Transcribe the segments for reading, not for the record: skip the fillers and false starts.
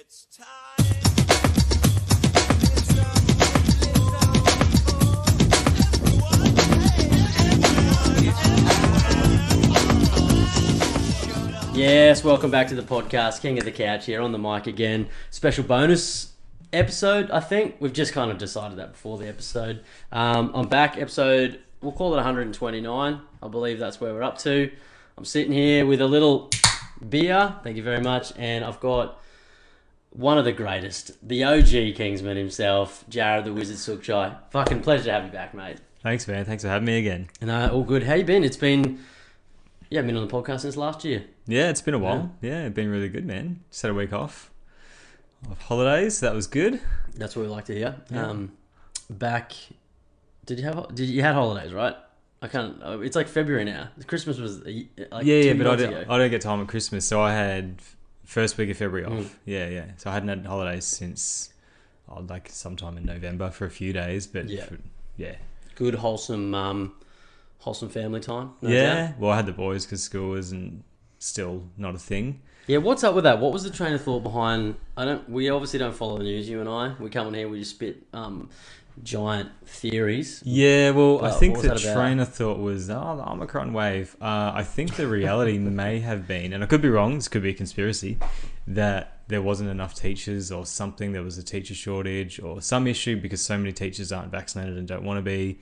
It's time. Yes, welcome back to the podcast. King of the Couch here on the mic again. Special bonus episode, I think. We've just kind of decided that before the episode. I'm back, episode, we'll call it 129. I believe that's where we're up to. I'm sitting here with a little beer. Thank you very much. And I've got one of the greatest, the OG Kingsman himself, Jarrud The Wizard Sukjai. Fucking pleasure to have you back, mate. Thanks, man. Thanks for having me again. And all good. How you been? It's been... Yeah, I've been on the podcast since last year. Yeah, it's been a while. Yeah, it's been really good, man. Just had a week off of holidays. That was good. That's what we like to hear. Yeah. Back, you had holidays, right? I can't. It's like February now. Christmas was like Yeah, 2 but months ago. I don't get time at Christmas, so I had first week of February off. Yeah. So I hadn't had holidays since like sometime in November for a few days, but yeah. Good wholesome family time. No Yeah. doubt. Well, I had the boys because school isn't still not a thing. Yeah. What's up with that? What was the train of thought behind? We obviously don't follow the news. You and I. We come on here. We just spit giant theories. Yeah, well, I think what the was that about? train of thought was, the Omicron wave. I think the reality may have been, and I could be wrong, this could be a conspiracy, that there wasn't enough teachers or something, there was a teacher shortage or some issue because so many teachers aren't vaccinated and don't want to be.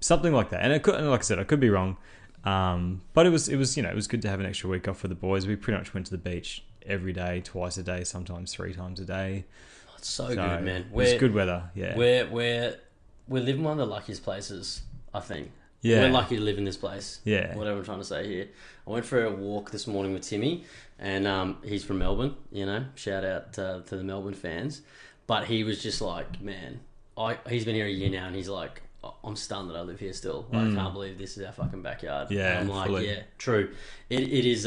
Something like that. And it could, and like I said, I could be wrong. But it was good to have an extra week off for the boys. We pretty much went to the beach every day, twice a day, sometimes 3 times a day. It's so good, man. It was good weather. Yeah. We're living one of the luckiest places, I think. Yeah. We're lucky to live in this place. Yeah. Whatever I'm trying to say here. I went for a walk this morning with Timmy, and he's from Melbourne, shout out to the Melbourne fans. But he was just like, man, he's been here a year now, and he's like, I'm stunned that I live here still. I can't believe this is our fucking backyard. Yeah, and I'm like, fully. yeah, true. It is,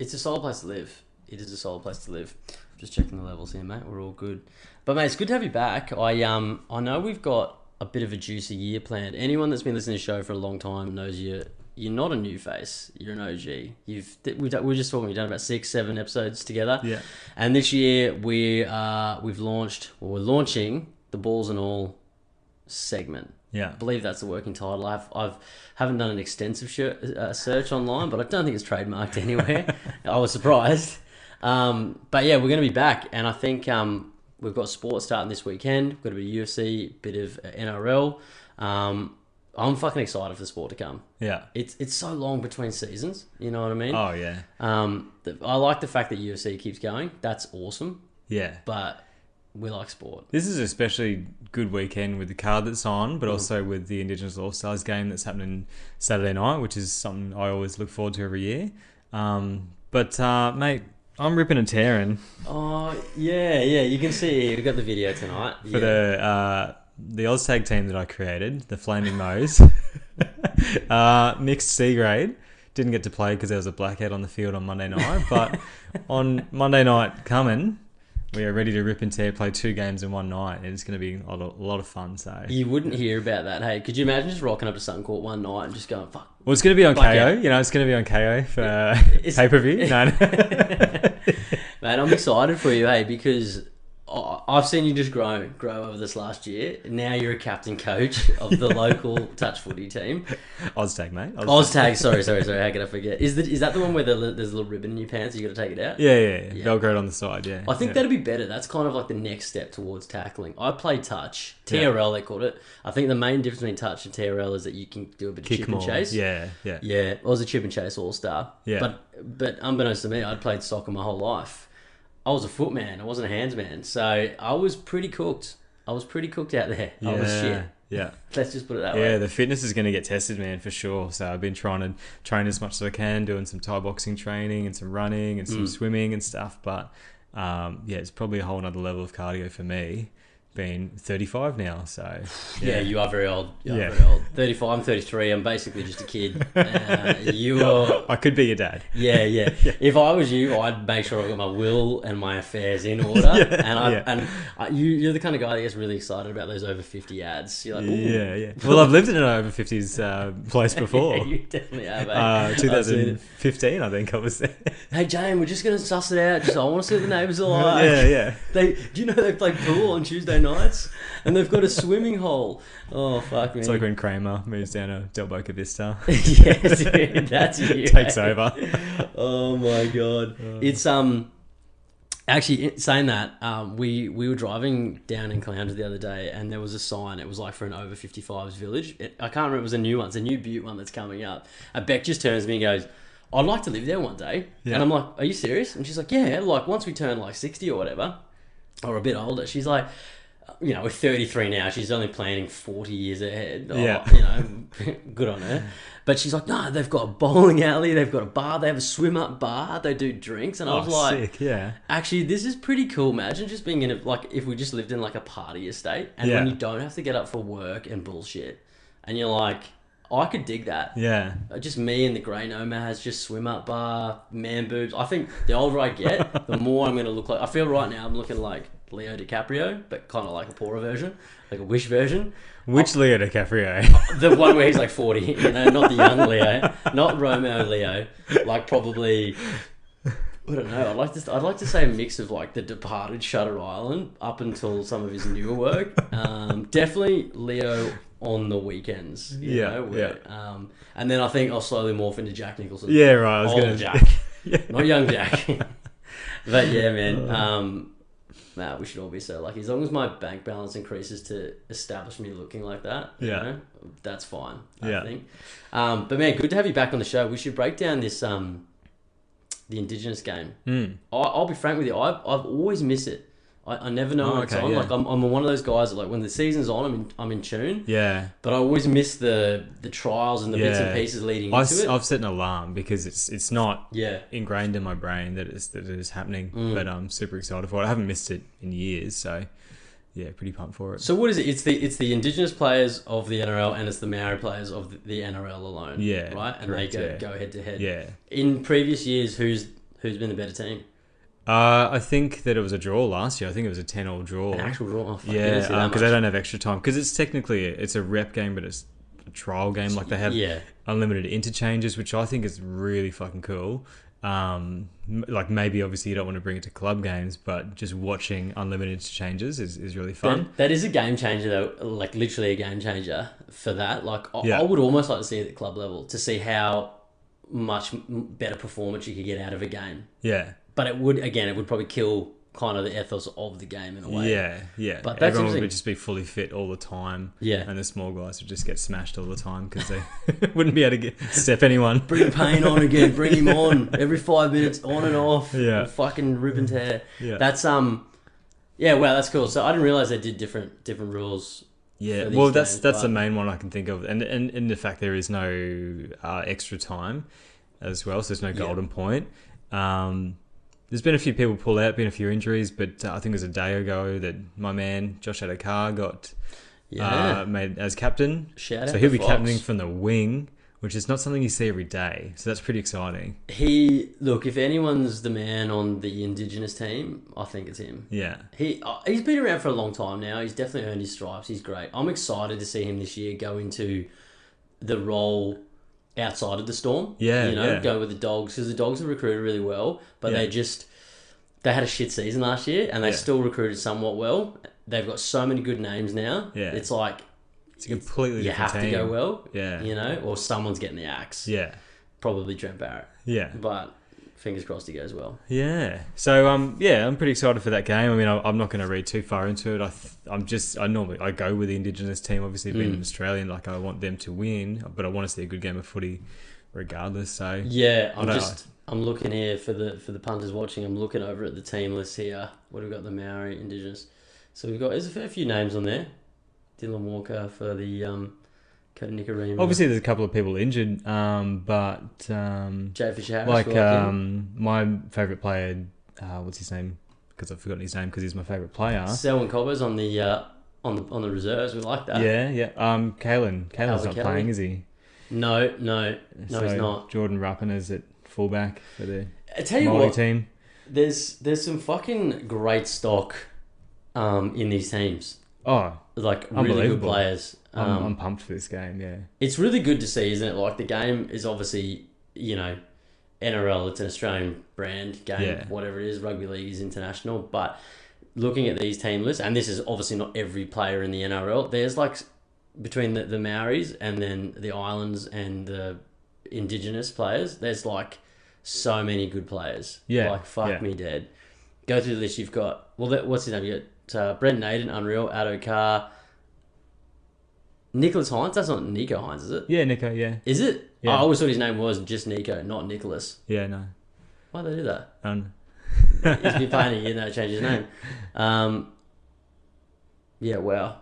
it's a solid place to live. It is a solid place to live. Just checking the levels here, mate. We're all good. But, mate, it's good to have you back. I know we've got a bit of a juicy year planned. Anyone that's been listening to the show for a long time knows you're not a new face. You're an OG. We were just talking. We've done about 6-7 episodes together. Yeah. And this year we're launching the Balls and All segment. Yeah. I believe that's the working title. I haven't done an extensive search online, but I don't think it's trademarked anywhere. I was surprised. But yeah, we're going to be back, and I think we've got sports starting this weekend. We've got a bit of UFC, bit of NRL. I'm fucking excited for the sport to come. Yeah. It's so long between seasons. You know what I mean? Oh, yeah. I like the fact that UFC keeps going. That's awesome. Yeah. But we like sport. This is an especially good weekend with the card that's on, but also with the Indigenous Allstars game that's happening Saturday night, which is something I always look forward to every year. Mate, I'm ripping and tearing. Oh, yeah. You can see here. We've got the video tonight. For the Oz Tag team that I created, the Flaming Moes. Mixed C grade. Didn't get to play because there was a blackout on the field on Monday night, but on Monday night coming, we are ready to rip and tear, play 2 games in one night, and it's going to be a lot of fun. So you wouldn't hear about that. Hey, could you imagine just rocking up to Sutton Court one night and just going, fuck? Well, it's going to be on KO. Blackout. It's going to be on KO for pay-per-view. No. Man, I'm excited for you, hey, because I've seen you just grow over this last year. Now you're a captain coach of the local touch footy team. Oztag, mate. Oztag, sorry. How could I forget? Is that the one where there's a little ribbon in your pants? You got to take it out. Yeah. Velcroed on the side. Yeah. I think that'd be better. That's kind of like the next step towards tackling. I played touch, TRL they called it. I think the main difference between touch and TRL is that you can do a bit of chip and chase. Yeah. I was a chip and chase all-star. Yeah. But unbeknownst to me, I'd played soccer my whole life. I was a foot man. I wasn't a hands man. So I was pretty cooked. I was pretty cooked out there. I was shit. Yeah. Let's just put it that way. Yeah, the fitness is going to get tested, man, for sure. So I've been trying to train as much as I can, doing some Thai boxing training and some running and some swimming and stuff. But it's probably a whole nother level of cardio for me been 35 now. So Yeah, you are very old. You are Yeah. very old. 35, I'm 33. I'm basically just a kid. You are... I could be your dad. Yeah. If I was you, I'd make sure I got my will and my affairs in order. You're the kind of guy that gets really excited about those over 50 ads. You're like, ooh. Yeah. Well, I've lived in an over 50s place before. Yeah, you definitely have. Eh? 2015, I think I was there. Hey, Jane, we're just going to suss it out. I want to see what the neighbours are like. Yeah. Do you know they play pool on Tuesday nights? And they've got a swimming hole. Oh, fuck me. It's like when Kramer moves down to Del Boca Vista. Yeah, dude, that's you. Takes over. Oh my god. It's actually saying that, we were driving down in Caloundra the other day, and there was a sign. It was like for an over 55s village. I can't remember. It was a new one. It's a new Butte one that's coming up. And Beck just turns to me and goes, "I'd like to live there one day." Yeah. And I'm like, "Are you serious?" And she's like, "Yeah. Like once we turn like 60 or whatever, or a bit older." She's like, you know, we're 33 now. She's only planning 40 years ahead. Yeah. You know, good on her. But she's like, no, they've got a bowling alley. They've got a bar. They have a swim-up bar. They do drinks. And I was like, sick, yeah. Actually, this is pretty cool. Imagine just being in if we just lived in like a party estate, and when you don't have to get up for work and bullshit. And you're like, I could dig that. Yeah. Just me and the grey nomads, just swim-up bar, man boobs. I think the older I get, the more I'm going to look like... I feel right now I'm looking like Leo DiCaprio, but kind of like a poorer version, like a Wish version. Which Leo DiCaprio? The one where he's like 40, you know, not the young Leo, not Romeo Leo, like probably, I don't know. I'd like to say a mix of like The Departed, Shutter Island, up until some of his newer work. Definitely Leo on the weekends. You know, and then I think I'll slowly morph into Jack Nicholson. Yeah, right. I was Old Jack, not young Jack. But yeah, man. We should all be so lucky. As long as my bank balance increases to establish me looking like that, you know, that's fine, I think. But man, good to have you back on the show. We should break down this the Indigenous game. I'll be frank with you, I've always missed it. I never know when it's on. Like I'm one of those guys that like when the season's on, I'm in tune. Yeah. But I always miss the trials and the bits and pieces leading into it. I've set an alarm because it's not ingrained in my brain that it is happening. But I'm super excited for it. I haven't missed it in years, so yeah, pretty pumped for it. So what is it? It's the Indigenous players of the NRL and it's the Maori players of the NRL alone. Yeah. Right? And correct, they go head to head. Yeah. In previous years, who's been the better team? I think that it was a draw last year. I think it was a 10-all draw. An actual draw? Oh, yeah, because they don't have extra time. Because it's technically it's a rep game, but it's a trial game. Like they have unlimited interchanges, which I think is really fucking cool. Like maybe obviously you don't want to bring it to club games, but just watching unlimited interchanges is really fun. That is a game changer though. Like literally a game changer for that. Like I would almost like to see it at club level to see how much better performance you could get out of a game. Yeah. But it would probably kill kind of the ethos of the game in a way. Yeah. But that's everyone would just be fully fit all the time. Yeah. And the small guys would just get smashed all the time because they wouldn't be able to step anyone. Bring Payne on again. Bring him on every 5 minutes, on and off. Yeah. And fucking rip and tear. Yeah. That's yeah. Wow, that's cool. So I didn't realize they did different rules. Yeah. Well, that's the main one I can think of, and the fact there is no extra time as well, so there's no golden point. There's been a few people pull out, been a few injuries, but I think it was a day ago that my man Josh Adakar got made as captain. So he'll be captaining from the wing, which is not something you see every day. So that's pretty exciting. Look, if anyone's the man on the Indigenous team, I think it's him. Yeah. He's been around for a long time now. He's definitely earned his stripes. He's great. I'm excited to see him this year go into the role outside of the Storm. Go with the Dogs, because the Dogs have recruited really well, but they had a shit season last year and they still recruited somewhat well. They've got so many good names now. Yeah. It's like it's a completely different team. You have to go well. Yeah. Or someone's getting the axe. Yeah. Probably Trent Barrett. Yeah. But fingers crossed he goes well. Yeah. So I'm pretty excited for that game. I mean, I'm not going to read too far into it. I go with the Indigenous team. Obviously, being an Australian, like I want them to win, but I want to see a good game of footy, regardless. So yeah, I'm looking here for the punters watching. I'm looking over at the team list here. What have we got? The Maori Indigenous. So there's a fair few names on there. Dylan Walker for the Nicarima. Obviously, there's a couple of people injured, but Jay Fisher Harris, like my favourite player, what's his name? because I've forgotten his name because he's my favourite player. Selwyn Cobbo's on the reserves. We like that. Yeah. Kalen's not playing, is he? No, he's not. Jordan Ruppin is at fullback for the I tell you Maori what, team. there's some fucking great stock in these teams. Oh, Like really good players. I'm pumped for this game. Yeah, It's really good to see, isn't it? Like the game is obviously, NRL. It's an Australian brand game, whatever it is. Rugby league is international, but looking at these team lists, and this is obviously not every player in the NRL. There's like between the Maoris and then the islands and the Indigenous players. There's like so many good players. Yeah, like fuck me dead. Go through the list. You've got what's his name? You got Brent Naden, unreal. Addo Carr. Nicholas Hines. That's not Nico Hines, is it? Yeah, Nico. Yeah. Is it? Yeah. I always thought his name was just Nico, not Nicholas. Yeah, no. Why'd they do that? He's He's been playing a year now to change his name. Yeah, wow.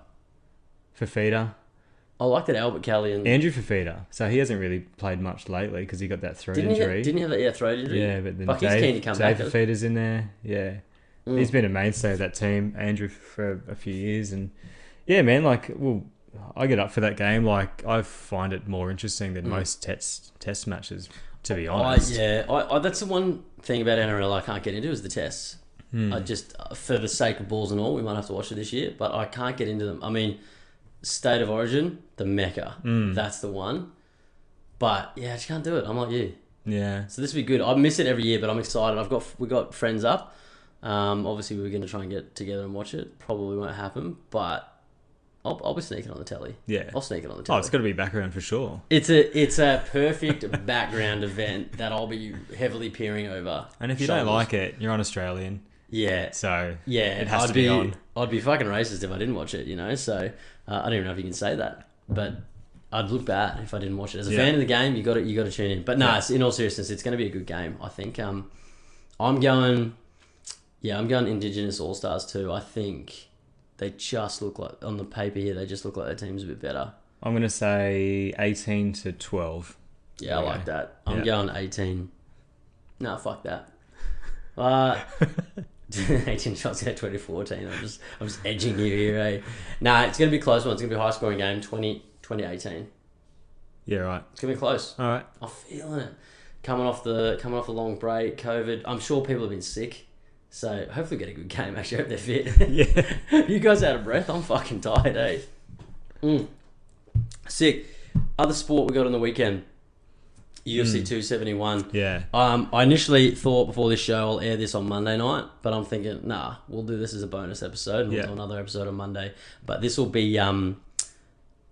Fafita. I like that Albert Kelly and Andrew Fafita. So he hasn't really played much lately because he got that throat injury. Didn't he have that throat injury? Yeah, but then But he's keen to come Dave back. Fafita's in there. Yeah. He's been a mainstay of that team, Andrew, for a few years. And yeah, man, I get up for that game. Like, I find it more interesting than most test matches, to be honest. That's the one thing about NRL I can't get into is the tests. I just, for the sake of balls and all, we might have to watch it this year, but I can't get into them. I mean, State of Origin, the Mecca, that's the one. But yeah, I just can't do it. I'm like you. Yeah. So this will be good. I miss it every year, but I'm excited. We got friends up. Obviously, we were going to try and get together and watch it. Probably won't happen, but I'll be sneaking on the telly. Yeah. I'll sneak it on the telly. Oh, it's got to be background for sure. It's a perfect background event that I'll be heavily peering over. And if you don't like it, you're on Australian. Yeah. So yeah, it has to be on. I'd be fucking racist if I didn't watch it, So I don't even know if you can say that, but I'd look bad if I didn't watch it. As a fan of the game, you got to tune in. But no, in all seriousness, it's going to be a good game. I think. I'm going Indigenous Allstars too. I think they just look like on the paper here. They just look like their team's a bit better. I'm going to say 18-12. Yeah, I like that. I'm going 18. No, fuck that. 18 shots at 2014. I'm just edging you here, eh? Nah, it's gonna be a close one. It's gonna be a high scoring game. 2018. Yeah, right. It's gonna be close. All right. I'm feeling it. Coming off the long break, COVID. I'm sure people have been sick, so hopefully get a good game. Actually, I hope they're fit. Yeah. You guys out of breath? I'm fucking tired, eh? Sick. Other sport we got on the weekend. UFC 271. Yeah. I initially thought before this show I'll air this on Monday night, but I'm thinking, nah, we'll do this as a bonus episode and we'll do another episode on Monday. But this will be actually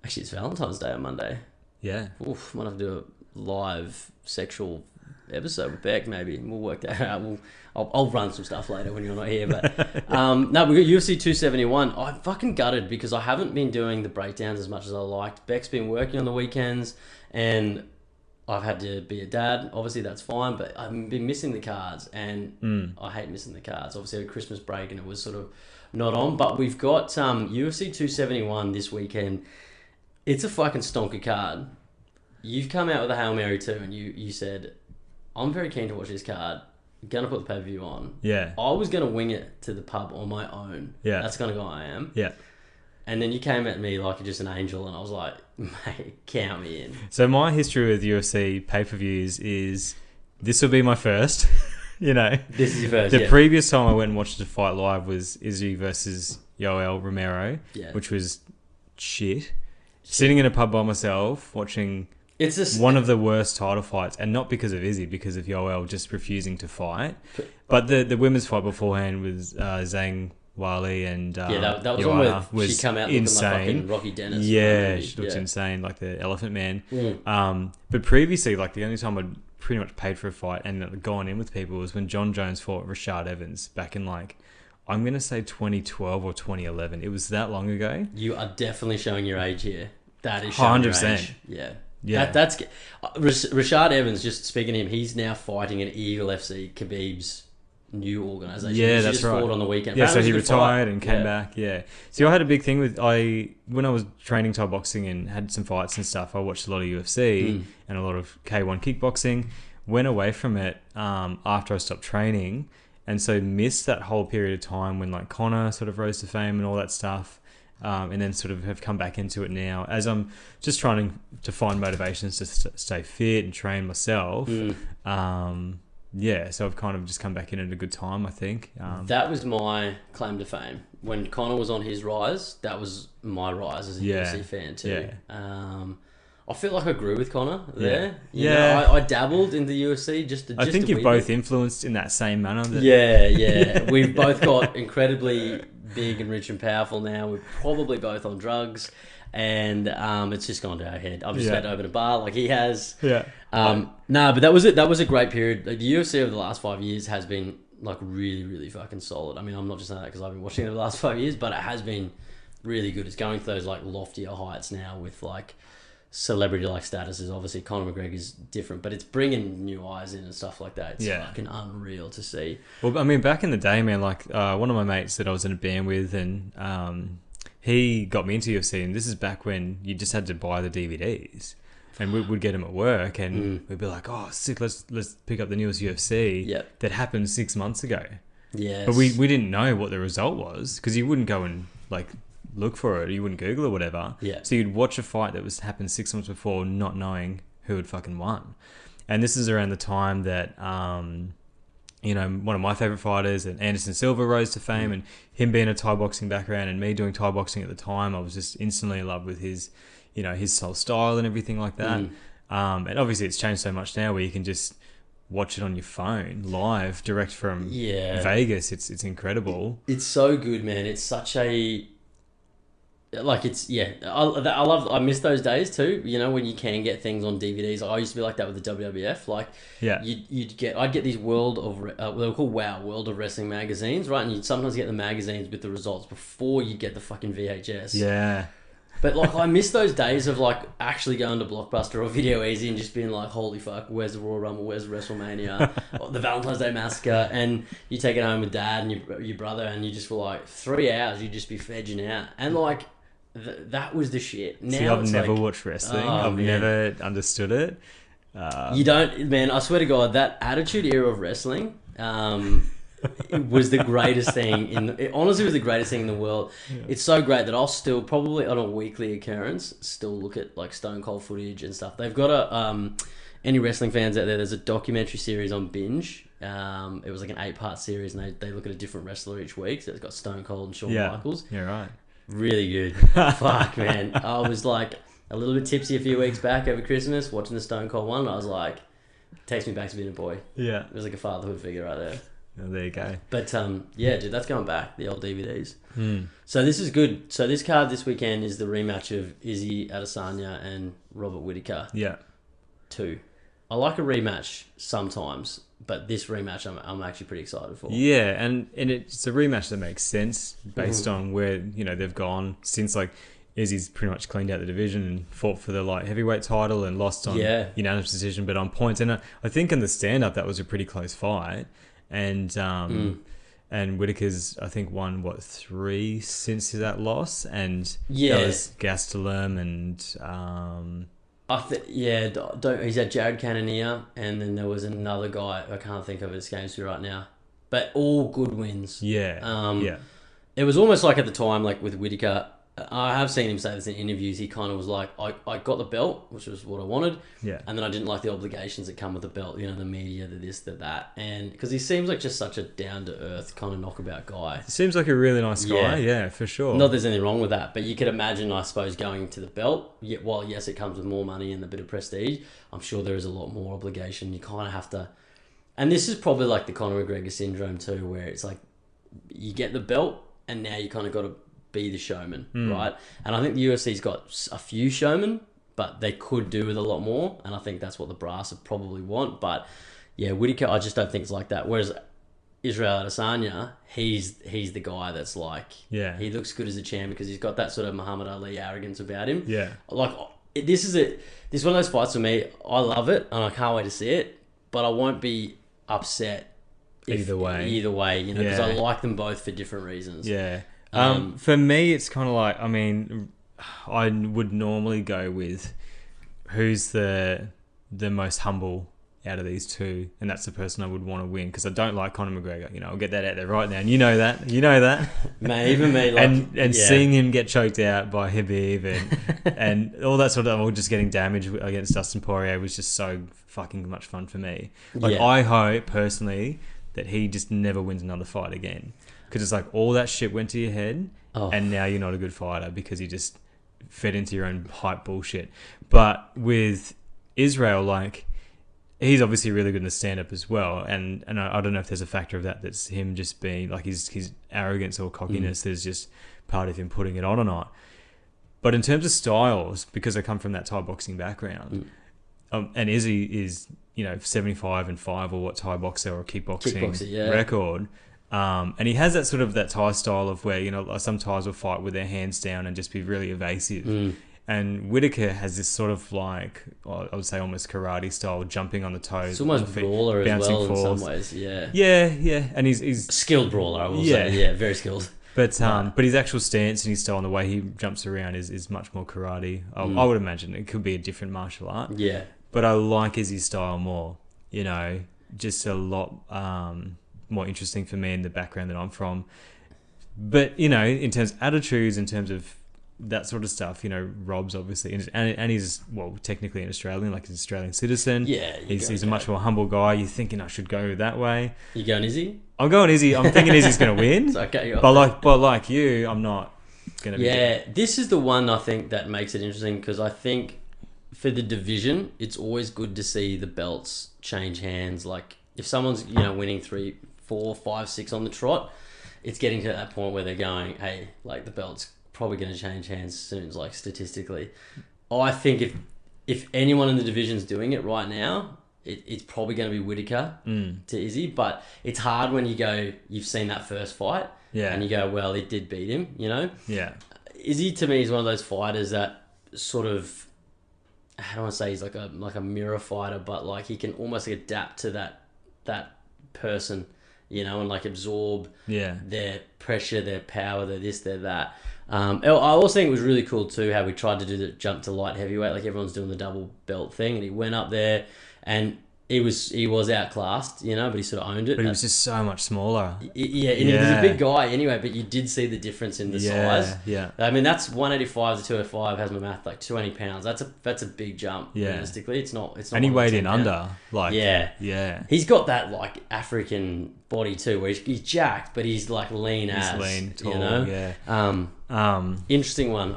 it's Valentine's Day on Monday. Yeah. Oof, might have to do a live sexual episode with Beck maybe. We'll work that out. I'll run some stuff later when you're not here. But no, we got UFC 271. I'm fucking gutted because I haven't been doing the breakdowns as much as I liked. Beck's been working on the weekends and I've had to be a dad. Obviously, that's fine, but I've been missing the cards, and I hate missing the cards. Obviously, I had a Christmas break, and it was sort of not on. But we've got UFC 271 this weekend. It's a fucking stonker card. You've come out with a Hail Mary too, and you said, I'm very keen to watch this card. Gonna put the pay-per-view on. Yeah. I was gonna wing it to the pub on my own. Yeah. That's kind of guy I am. Yeah. And then you came at me like you're just an angel, and I was like, mate, count me in. So my history with UFC pay-per-views is this will be my first, This is your first, The previous time I went and watched a fight live was Izzy versus Yoel Romero, which was shit. Sitting in a pub by myself, watching one of the worst title fights, and not because of Izzy, because of Yoel just refusing to fight. But the women's fight beforehand was Zhang Wali and that was Joanna one where she come out insane. looking like fucking Rocky Dennis. Yeah, she looks insane, like the Elephant Man. But previously, like the only time I'd pretty much paid for a fight and gone in with people was when John Jones fought Rashad Evans back in I'm going to say 2012 or 2011. It was that long ago. You are definitely showing your age here. That is showing 100%. your age. Yeah. Yeah. That's Rashad Evans, just speaking to him, he's now fighting in Eagle FC, Khabib's new organisation. Yeah, he that's just right. fought on the weekend. Yeah, so Apparently he it was a good retired fight. and came back. Yeah. See, I had a big thing when I was training Thai boxing and had some fights and stuff. I watched a lot of UFC and a lot of K1 kickboxing. Went away from it after I stopped training, and so missed that whole period of time when like Connor sort of rose to fame and all that stuff. And then sort of have come back into it now as I'm just trying to find motivations to stay fit and train myself. So I've kind of just come back in at a good time, I think. That was my claim to fame. When Connor was on his rise, that was my rise as a UFC fan too. I feel like I grew with Connor there. You know, I dabbled in the UFC just I think you've both influenced in that same manner. We've both got incredibly big and rich and powerful now. We're probably both on drugs, and it's just gone to our head. I've just had to open a bar like he has. But that was it. That was a great period. Like, the UFC over the last 5 years has been like really, really fucking solid. I mean, I'm not just saying that because I've been watching it over the last 5 years, but it has been really good. It's going to those like loftier heights now with like celebrity-like statuses. Obviously, Conor McGregor's different, but it's bringing new eyes in and stuff like that. It's fucking unreal to see. Well, I mean, back in the day, man, like one of my mates that I was in a band with, and he got me into UFC, and this is back when you just had to buy the DVDs, and we'd get them at work, and we'd be like, "Oh, sick! Let's pick up the newest UFC that happened 6 months ago." Yes. But we didn't know what the result was because you wouldn't go and like look for it, you wouldn't Google or whatever. So you'd watch a fight that was happened 6 months before, not knowing who had fucking won. And this is around the time that you know, one of my favorite fighters, and Anderson Silva, rose to fame, and him being a Thai boxing background and me doing Thai boxing at the time, I was just instantly in love with his, you know, his whole style and everything like that. And obviously it's changed so much now where you can just watch it on your phone live direct from Vegas. It's incredible. It's so good, man. It's such a like it's I miss those days too, you know, when you can get things on DVDs. I used to be like that with the WWF. Like I'd get these World of they were called World of Wrestling magazines, right? And you'd sometimes get the magazines with the results before you get the fucking VHS. But like I miss those days of like actually going to Blockbuster or Video Easy and just being like, holy fuck, where's the Royal Rumble, where's WrestleMania, or the Valentine's Day Massacre, and you take it home with dad and your brother, and you just for like 3 hours you'd just be vegging out, and like that was the shit. Now see, I've never watched wrestling. I've never understood it. You don't, man. I swear to God, that Attitude Era of wrestling it was the greatest thing it honestly was the greatest thing in the world. It's so great that I'll still probably on a weekly occurrence still look at like Stone Cold footage and stuff. They've got a any wrestling fans out there, there's a documentary series on Binge. It was like an 8-part series, and they look at a different wrestler each week. So it's got Stone Cold and Shawn Michaels. Right. Really good. Fuck, man. I was like a little bit tipsy a few weeks back over Christmas watching the Stone Cold one, and I was like, takes me back to being a boy. It was like a fatherhood figure right there. Oh, there you go. But dude, that's going back, the old DVDs. So this is good. So this card this weekend is the rematch of Izzy, Adasanya and Robert Whitaker. 2. I like a rematch sometimes, but this rematch I'm actually pretty excited for. And it's a rematch that makes sense based on where, you know, they've gone since like Izzy's pretty much cleaned out the division and fought for the light heavyweight title and lost on unanimous decision, but on points. And I think in the stand-up that was a pretty close fight. And and Whitaker's, I think, won 3 since that loss, and that was Gastelum and he's had Jarrud Cannonia, and then there was another guy I can't think of his games right now, but all good wins. It was almost like at the time, like with Whitaker, I have seen him say this in interviews. He kind of was like, I got the belt, which was what I wanted. And then I didn't like the obligations that come with the belt, you know, the media, the this, the that. And because he seems like just such a down-to-earth kind of knockabout guy. Seems like a really nice guy, yeah, for sure. Not that there's anything wrong with that, but you could imagine, I suppose, going to the belt, while yes, it comes with more money and a bit of prestige, I'm sure there is a lot more obligation. You kind of have to... And this is probably like the Conor McGregor syndrome too, where it's like, you get the belt, and now you kind of got to be the showman, right? And I think the UFC's got a few showmen, but they could do with a lot more, and I think that's what the brass would probably want. But yeah, Whitaker, I just don't think it's like that. Whereas Israel Adesanya, he's the guy that's like, he looks good as a champ because he's got that sort of Muhammad Ali arrogance about him. Like this is one of those fights for me. I love it, and I can't wait to see it, but I won't be upset either way, you know, because I like them both for different reasons. For me, it's kind of like, I mean, I would normally go with who's the most humble out of these two, and that's the person I would want to win, because I don't like Conor McGregor. You know, I'll get that out there right now, and you know that. Man, even me, like, and seeing him get choked out by Habib and all that sort of, or just getting damaged against Dustin Poirier was just so fucking much fun for me. Like, I hope personally that he just never wins another fight again, because it's like all that shit went to your head, and now you're not a good fighter because you just fed into your own hype bullshit. But with Israel, like, he's obviously really good in the stand-up as well, and I don't know if there's a factor of that's him just being like his arrogance or cockiness is just part of him putting it on or not. But in terms of styles, because I come from that Thai boxing background, and Izzy is, you know, 75-5 or what, Thai boxer or kickboxing record, and he has that sort of that Thai style of where, you know, some Thais will fight with their hands down and just be really evasive. And Whitaker has this sort of like, I would say almost karate style, jumping on the toes. It's almost brawler as well in some ways, Yeah. And he's skilled brawler, I will say. Very skilled. But his actual stance and his style and the way he jumps around is much more karate. I would imagine it could be a different martial art. Yeah. But I like Izzy's style more, you know, just a lot more interesting for me in the background that I'm from. But, you know, in terms of attitudes, in terms of that sort of stuff, you know, Rob's obviously, and he's, well, technically an Australian, like he's an Australian citizen. Yeah. He's a much more humble guy. You're thinking I should go that way. You going Izzy? I'm going Izzy. I'm thinking Izzy's going to win. Okay, but like you, I'm not going to be. Yeah, this is the one I think that makes it interesting, because I think for the division, it's always good to see the belts change hands. Like, if someone's, you know, winning 3, 4, 5, 6 on the trot, it's getting to that point where they're going, hey, like, the belt's probably going to change hands soon, like, statistically. I think if anyone in the division's doing it right now, it's probably going to be Whitaker to Izzy. But it's hard when you go, you've seen that first fight, and you go, well, it did beat him, you know? Yeah. Izzy, to me, is one of those fighters that sort of, I don't want to say he's like a mirror fighter, but like he can almost adapt to that person, you know, and like absorb their pressure, their power, their this, their that. I also think it was really cool too how we tried to do the jump to light heavyweight, like everyone's doing the double belt thing, and he went up there and he was outclassed, you know, but he sort of owned it. But he was just so much smaller. Yeah, and he was a big guy anyway, but you did see the difference in the size. Yeah. I mean, that's 185 to 205, has my math, like 20 pounds. That's a big jump, realistically. It's not. And he weighed in under. Like, yeah. He's got that, like, African body too, where he's jacked, but he's, like, lean as. He's lean, tall, you know? Interesting one.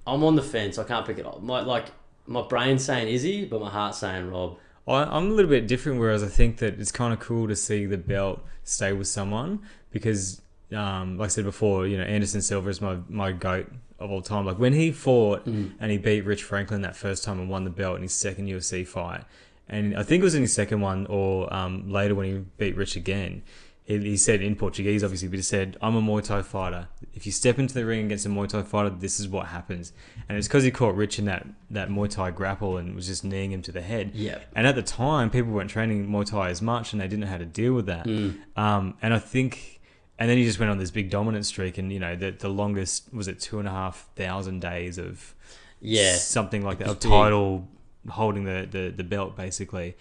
I'm on the fence. I can't pick it up. My brain's saying Izzy, but my heart's saying Rob. I'm a little bit different, whereas I think that it's kind of cool to see the belt stay with someone, because, like I said before, you know, Anderson Silva is my GOAT of all time. Like, when he fought and he beat Rich Franklin that first time and won the belt in his second UFC fight, and I think it was in his second one or later when he beat Rich again, he said in Portuguese, obviously, but he said, I'm a Muay Thai fighter. If you step into the ring against a Muay Thai fighter, this is what happens. And it's because he caught Rich in that Muay Thai grapple and was just kneeing him to the head. Yeah. And at the time, people weren't training Muay Thai as much and they didn't know how to deal with that. And I think... And then he just went on this big dominant streak, and, you know, the longest, was it 2,500 days of something like that, of title, holding the belt, basically.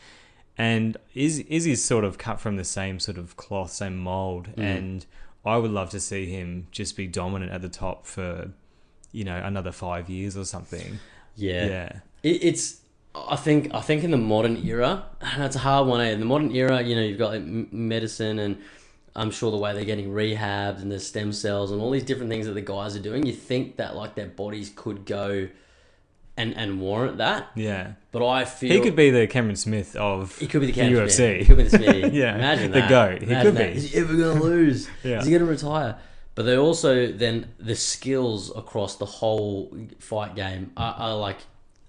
And Izzy's sort of cut from the same sort of cloth, same mold, and I would love to see him just be dominant at the top for, you know, another 5 years or something. Yeah. It's I think in the modern era, and it's a hard one. In the modern era, you know, you've got like medicine, and I'm sure the way they're getting rehabbed and the stem cells and all these different things that the guys are doing, you think that like their bodies could go and warrant that. Yeah. But I feel... He could be the Cameron Smith of he could be the Cameron UFC. Smith. He could be the Smith. Yeah. Imagine that. The GOAT. He could be. Is he ever going to lose? Is he going to retire? But they're also then the skills across the whole fight game are like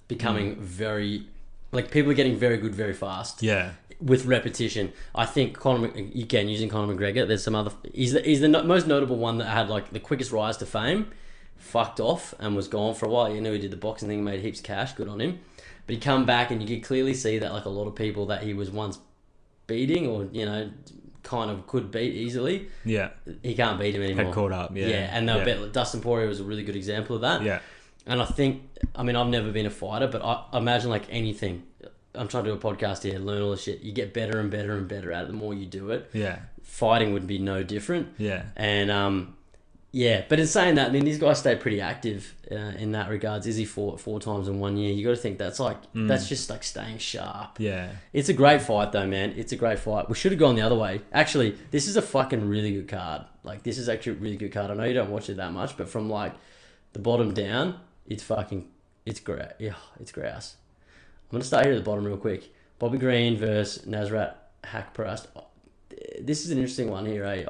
becoming very... Like, people are getting very good very fast. Yeah. With repetition. I think again, using Conor McGregor, there's some other... He's the most notable one that had like the quickest rise to fame, fucked off and was gone for a while. You know, he did the boxing thing, made heaps of cash, good on him. But he come back and you could clearly see that like a lot of people that he was once beating, or, you know, kind of could beat easily. Yeah. He can't beat him anymore. Had caught up, yeah. Yeah, and Dustin Poirier was a really good example of that. Yeah. And I think, I mean, I've never been a fighter, but I imagine like anything, I'm trying to do a podcast here, learn all this shit. You get better and better and better at it the more you do it. Yeah. Fighting would be no different. Yeah. And yeah, but in saying that, I mean, these guys stay pretty active in that regards. Izzy fought 4 times in 1 year. You got to think that's that's just like staying sharp. Yeah. It's a great fight though, man. It's a great fight. We should have gone the other way. Actually, this is a fucking really good card. Like, this is actually a really good card. I know you don't watch it that much, but from like the bottom down, it's great. Yeah, it's grouse. I'm gonna start here at the bottom real quick. Bobby Green versus Nasrat Hakparast. This is an interesting one here, eh?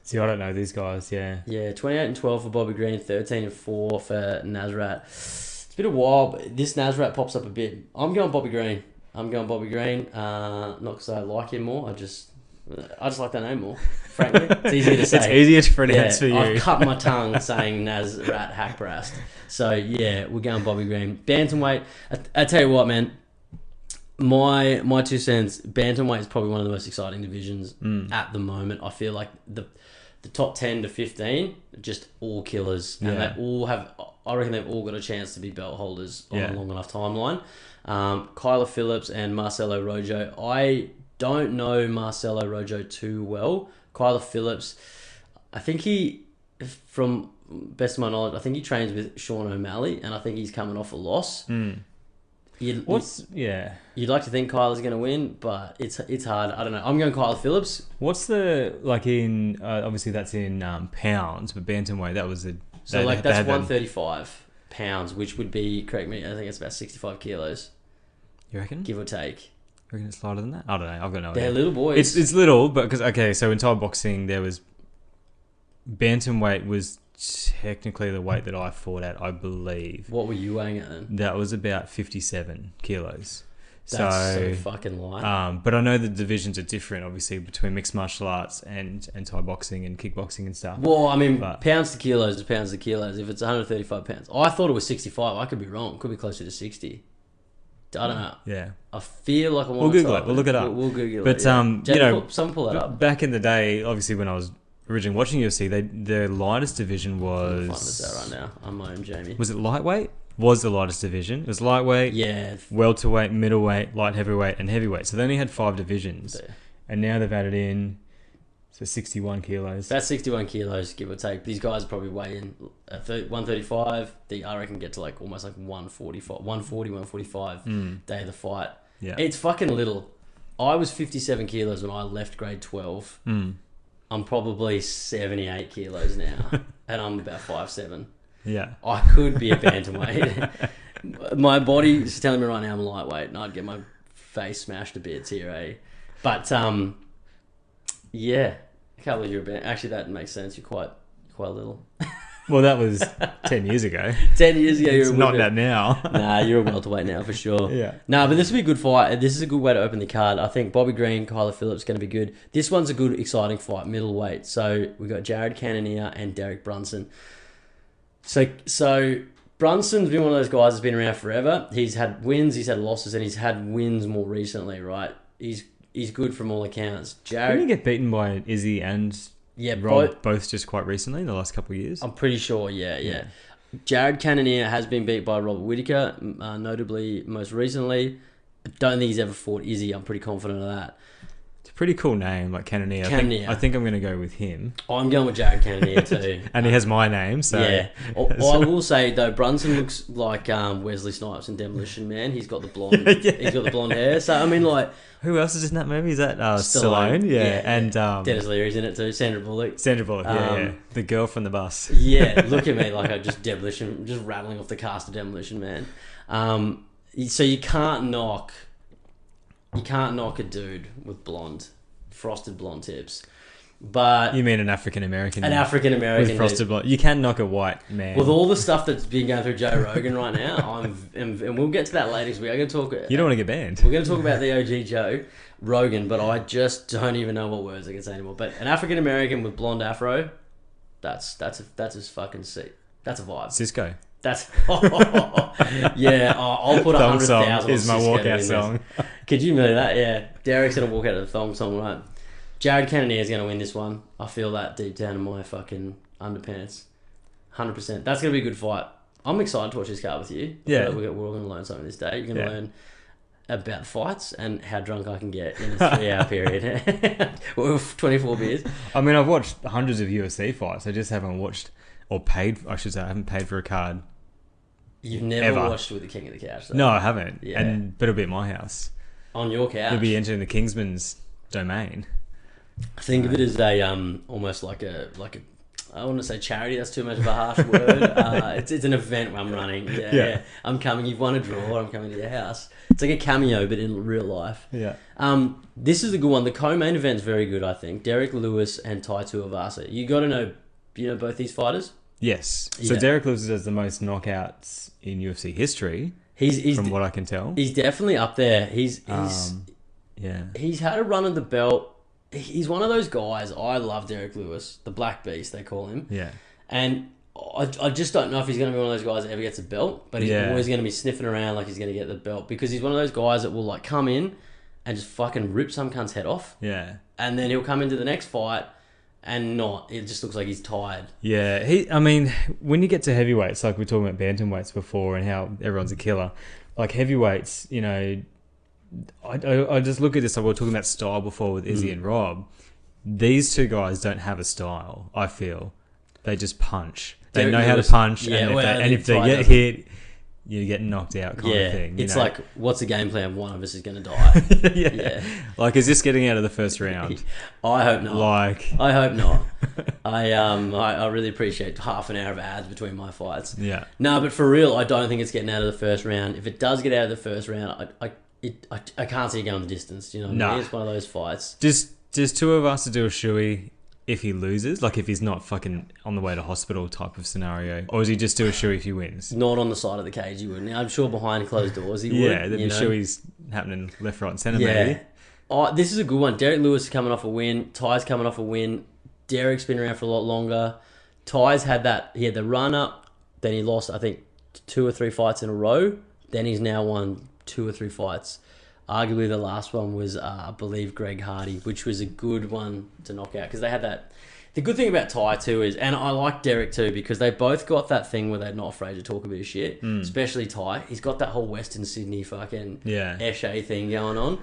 See, I don't know these guys. Yeah. Yeah, 28-12 for Bobby Green, 13-4 for Nasrat. It's been a while, but this Nasrat pops up a bit. I'm going Bobby Green. Not because I like him more. I just like that name more. Frankly, it's easier to say. It's easier to pronounce for you. I've cut my tongue saying Nasrat Hakparast. So yeah, we're going Bobby Green. Bantamweight. I tell you what, man. My 2 cents. Bantamweight is probably one of the most exciting divisions at the moment. I feel like the top 10 to 15 are just all killers, and they all have. I reckon they've all got a chance to be belt holders on a long enough timeline. Kyler Phillips and Marcelo Rojo. I don't know Marcelo Rojo too well. Kyler Phillips, I think from best of my knowledge, I think he trains with Sean O'Malley, and I think he's coming off a loss. You'd like to think Kyler's going to win, but it's hard. I don't know. I'm going Kyler Phillips. What's the, like, in obviously that's in pounds, but bantamweight, that was the... So like that's 135 pounds, which would be, correct me, I think it's about 65 kilos. You reckon? Give or take. You reckon it's lighter than that? I don't know. I've got no idea. They're little boys. It's little, but because, okay, so in Thai boxing, there was... Bantamweight was technically the weight that I fought at, I believe. What were you weighing at then? That was about 57 kilos. That's so fucking light. But I know the divisions are different, obviously, between mixed martial arts and Thai boxing and kickboxing and stuff. Well, I mean, pounds to kilos is pounds to kilos. If it's 135 pounds, I thought it was 65. I could be wrong. It could be closer to 60. I don't know. Yeah. I feel like we'll Google it. We'll look it up. We'll Google but, it. But you know, someone pull that up. Back in the day, obviously, when I was originally watching UFC, their lightest division was... I'm find this out right now. I'm my own Jamie. Was it lightweight? Was the lightest division. It was lightweight, welterweight, middleweight, light heavyweight, and heavyweight. So they only had 5 divisions. Yeah. And now they've added in 61 kilos. That's 61 kilos, give or take. These guys probably weigh in 135. I reckon get to like almost like 145 day of the fight. Yeah. It's fucking little. I was 57 kilos when I left grade 12. I'm probably 78 kilos now, and I'm about 5'7". Yeah. I could be a bantamweight. My body is telling me right now I'm lightweight, and I'd get my face smashed to bits here, eh? But, yeah. I can't believe you're a band. Actually, that makes sense. You're quite little. Well, that was 10 years ago. 10 years ago, you're not that now. Nah, you're a welterweight now for sure. Yeah. Nah, but this will be a good fight. This is a good way to open the card. I think Bobby Green, Kyler Phillips going to be good. This one's a good, exciting fight, middleweight. So we've got Jarrud Cannonia and Derek Brunson. So Brunson's been one of those guys that's been around forever. He's had wins, he's had losses, and he's had wins more recently, right? He's good from all accounts. Didn't he get beaten by Izzy and... Yeah, both just quite recently in the last couple of years. I'm pretty sure, yeah. Jarrud Cannonia has been beat by Robert Whitaker, notably most recently. I don't think he's ever fought Izzy. I'm pretty confident of that. It's a pretty cool name, like Cannonia. I think I'm going to go with him. I'm going with Jarrud Cannonia too. And he has my name, so... Yeah. I will say, though, Brunson looks like Wesley Snipes in Demolition Man. He's got the blonde He's got the blonde hair. So, I mean, like... Who else is in that movie? Is that Stallone? Yeah. And Dennis Leary's in it too. Sandra Bullock. Yeah. The girl from the bus. Yeah, look at me like I just rattling off the cast of Demolition Man. So you can't knock a dude with frosted blonde tips. But you mean an African American? With frosted blonde. You can knock a white man. With all the stuff that's been going through Joe Rogan right now, and we'll get to that later because we are going to talk. You don't want to get banned. We're going to talk about the OG Joe Rogan, but I just don't even know what words I can say anymore. But an African American with blonde afro, that's his fucking seat. That's a vibe. Cisco. That's yeah. I'll put 100,000. Is my walkout song. Could you believe that? Yeah, Derek's gonna walk out of the thong song, right? Jarrud Cannonia is going to win this one. I feel that deep down in my fucking underpants. 100%. That's going to be a good fight. I'm excited to watch this card with you. Yeah. We're all going to learn something this day. You're going to learn about fights and how drunk I can get in a 3-hour period. With 24 beers. I mean, I've watched hundreds of UFC fights. I just haven't watched or paid. I should say, I haven't paid for a card. You've never Ever. watched With the King of the Couch, though. No, I haven't. Yeah. But it'll be at my house. On your couch. It'll be entering the Kingsman's domain. Think of it as a almost like a I don't want to say charity. That's too much of a harsh word. It's an event I'm running. Yeah. I'm coming. You've won a draw. I'm coming to your house. It's like a cameo, but in real life. Yeah. This is a good one. The co-main event's very good. I think Derek Lewis and Tai Tuivasa. You got to know. You know both these fighters. Yes. So Yeah. Derek Lewis has the most knockouts in UFC history, He's from what I can tell. He's definitely up there. He's Yeah. He's had a run of the belt. He's one of those guys. I love Derek Lewis, the Black Beast, they call him. Yeah. And I just don't know if he's going to be one of those guys that ever gets a belt, but he's always going to be sniffing around like he's going to get the belt because he's one of those guys that will like come in and just fucking rip some cunt's head off. Yeah. And then he'll come into the next fight and not. It just looks like he's tired. Yeah. I mean, when you get to heavyweights, like we were talking about bantamweights before and how everyone's a killer, like heavyweights, you know, I just look at this, like we were talking about style before with Izzy and Rob. These two guys don't have a style, I feel. They just punch. They Derek know how to Lewis- punch, yeah, and if they Ty get doesn't. hit, you get knocked out kind of thing. It's know? like, what's the game plan? One of us is going to die. yeah. Like, is this getting out of the first round? I hope not. Like, I hope not. I really appreciate half an hour of ads between my fights. yeah. No, but for real, I don't think it's getting out of the first round. If it does get out of the first round, I can't see it going the distance. You know, what I mean? It's one of those fights. Does two of us to do a shoey if he loses? Like, if he's not fucking on the way to hospital type of scenario? Or does he just do a shoey if he wins? Not on the side of the cage, you wouldn't. I'm sure behind closed doors he would. Yeah, there'd you be know? shoeys happening left, right and centre Yeah. maybe. Oh, this is a good one. Derek Lewis is coming off a win. Ty's coming off a win. Derek's been around for a lot longer. Ty's had that. He had the run up. Then he lost, I think, 2 or 3 fights in a row. Then he's now won 2 or 3 fights. Arguably, the last one was, I believe, Greg Hardy, which was a good one to knock out because they had that. The good thing about Ty too is, and I like Derek too, because they both got that thing where they're not afraid to talk a bit of shit. Especially Ty. He's got that whole Western Sydney fucking Eshe thing going on.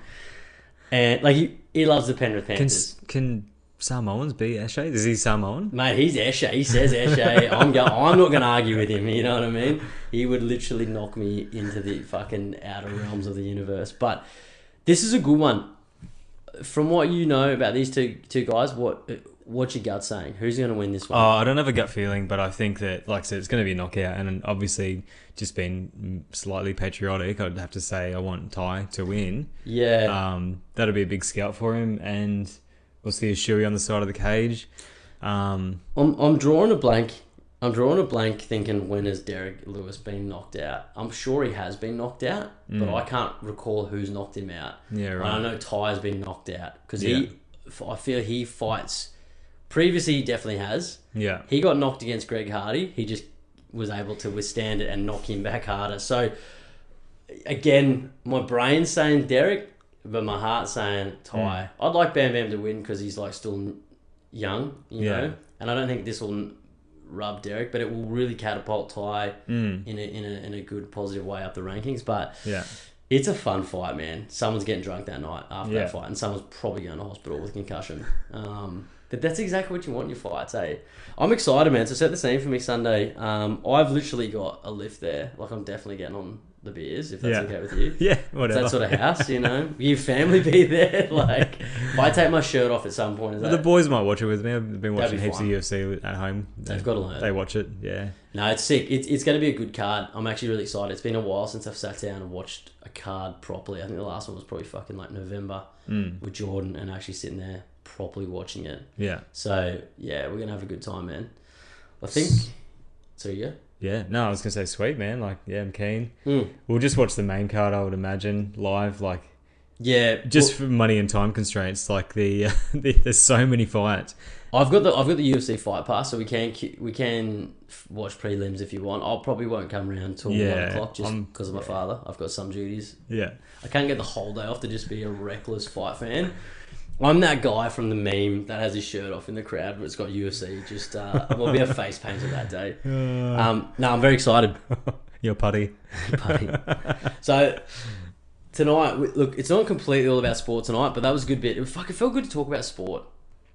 And like he loves the Penrith Panthers. Can Samoans be Eshe? Is he Samoan? Mate, he's Eshe. He says Eshe. I'm not going to argue with him. You know what I mean? He would literally knock me into the fucking outer realms of the universe. But this is a good one. From what you know about these two guys, what's your gut saying? Who's going to win this one? Oh, I don't have a gut feeling, but I think that, like I said, it's going to be a knockout. And obviously, just being slightly patriotic, I'd have to say I want Ty to win. Yeah. That'll be a big scalp for him, and we'll see a shoey on the side of the cage. I'm drawing a blank. I'm drawing a blank thinking, when has Derek Lewis been knocked out? I'm sure he has been knocked out, but I can't recall who's knocked him out. Yeah, right. And I know Ty's been knocked out because I feel he fights. Previously, he definitely has. Yeah. He got knocked against Greg Hardy. He just was able to withstand it and knock him back harder. So, again, my brain's saying Derek, but my heart's saying Ty. I'd like Bam Bam to win because he's like still young, you know. And I don't think this will rub Derek, but it will really catapult Ty in a good positive way up the rankings. But it's a fun fight, man. Someone's getting drunk that night after that fight, and someone's probably going to hospital with concussion. But that's exactly what you want in your fights, eh? I'm excited, man. So set the scene for me Sunday. I've literally got a lift there. Like, I'm definitely getting on the beers, if that's okay with you. Yeah, whatever. It's that sort of house, you know? Will your family be there? Like, if I take my shirt off at some point, The boys might watch it with me. I've been watching be heaps fun. of UFC at home. They've got to learn. They watch it, yeah. No, it's sick. It's going to be a good card. I'm actually really excited. It's been a while since I've sat down and watched a card properly. I think the last one was probably fucking like November with Jordan and actually sitting there properly watching it. Yeah. So, yeah, we're going to have a good time, man. I think... So, you go? Yeah, no, I was going to say sweet, man. Like, yeah, I'm keen. We'll just watch the main card, I would imagine, live. Like, yeah. just for money and time constraints. Like, there's so many fights. I've got the UFC Fight Pass, so we can watch prelims if you want. I probably won't come around till 1 o'clock just because of my father. I've got some duties. Yeah. I can't get the whole day off to just be a reckless fight fan. I'm that guy from the meme that has his shirt off in the crowd but it's got UFC. Just will be a face painter that day. No, I'm very excited. Your putty. Putty. So tonight, look, it's not completely all about sport tonight, but that was a good bit. It felt good to talk about sport.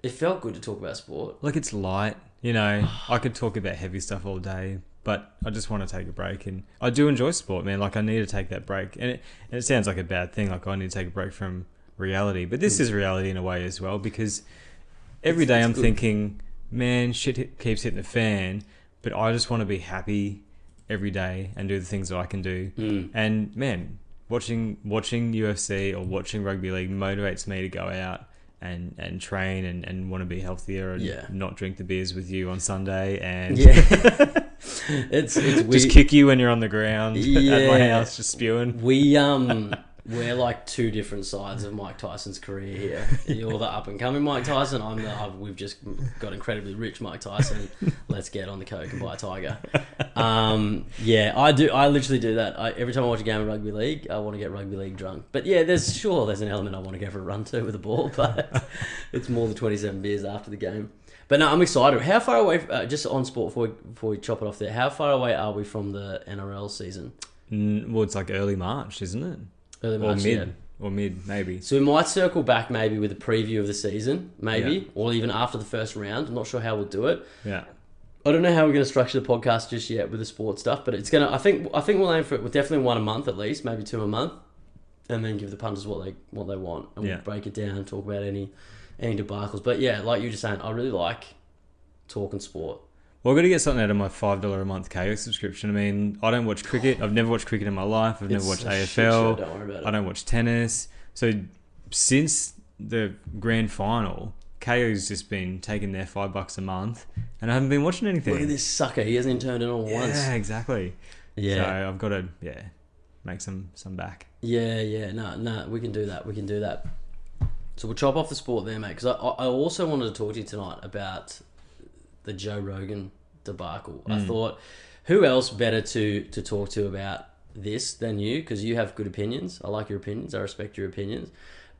It felt good to talk about sport. Like, it's light, you know. I could talk about heavy stuff all day, but I just want to take a break. And I do enjoy sport, man. Like, I need to take that break. And it sounds like a bad thing. Like, I need to take a break from reality. But this is reality in a way as well, because every day I'm thinking, man, shit keeps hitting the fan, but I just want to be happy every day and do the things that I can do. And, man, watching UFC or watching rugby league motivates me to go out and train and want to be healthier and not drink the beers with you on Sunday and it's just kick you when you're on the ground at my house just spewing. We're like two different sides of Mike Tyson's career here. You're the up and coming Mike Tyson. We've just got incredibly rich Mike Tyson. Let's get on the coke and buy a tiger. I do. I literally do that. Every time I watch a game of rugby league, I want to get rugby league drunk. But yeah, there's an element I want to go for a run to with the ball, but it's more than 27 beers after the game. But no, I'm excited. How far away, just on sport before we chop it off there, how far away are we from the NRL season? Well, it's like early March, isn't it? Early March, or mid, maybe. So we might circle back maybe with a preview of the season, maybe, or even after the first round. I'm not sure how we'll do it. Yeah. I don't know how we're going to structure the podcast just yet with the sports stuff, but it's gonna. I think we'll aim for it. We'll definitely one a month at least, maybe two a month, and then give the punters what they want, and we'll break it down, talk about any debacles. But yeah, like you were just saying, I really like talking sport. Well, I've got to get something out of my $5 a month KO subscription. I mean, I don't watch cricket. I've never watched cricket in my life. I've never watched AFL. Don't worry about it. I don't watch tennis. So since the grand final, KO's just been taking their $5 a month, and I haven't been watching anything. Look at this sucker. He hasn't even turned it on once. Yeah, exactly. Yeah. So I've got to make some back. Yeah. No, we can do that. So we'll chop off the sport there, mate, because I also wanted to talk to you tonight about the Joe Rogan debacle. I thought, who else better to talk to about this than you? Because you have good opinions. I like your opinions. I respect your opinions.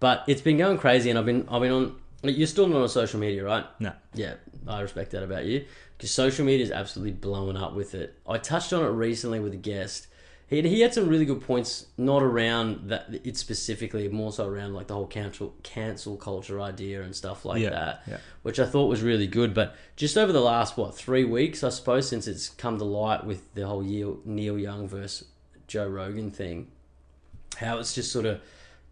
But it's been going crazy, and I've been on. You're still not on social media, right? No. Yeah, I respect that about you, because social media is absolutely blowing up with it. I touched on it recently with a guest. He had some really good points, not around that it specifically, more so around like the whole cancel culture idea and stuff like that, which I thought was really good. But just over the last 3 weeks, I suppose, since it's come to light with the whole Neil Young versus Joe Rogan thing, how it's just sort of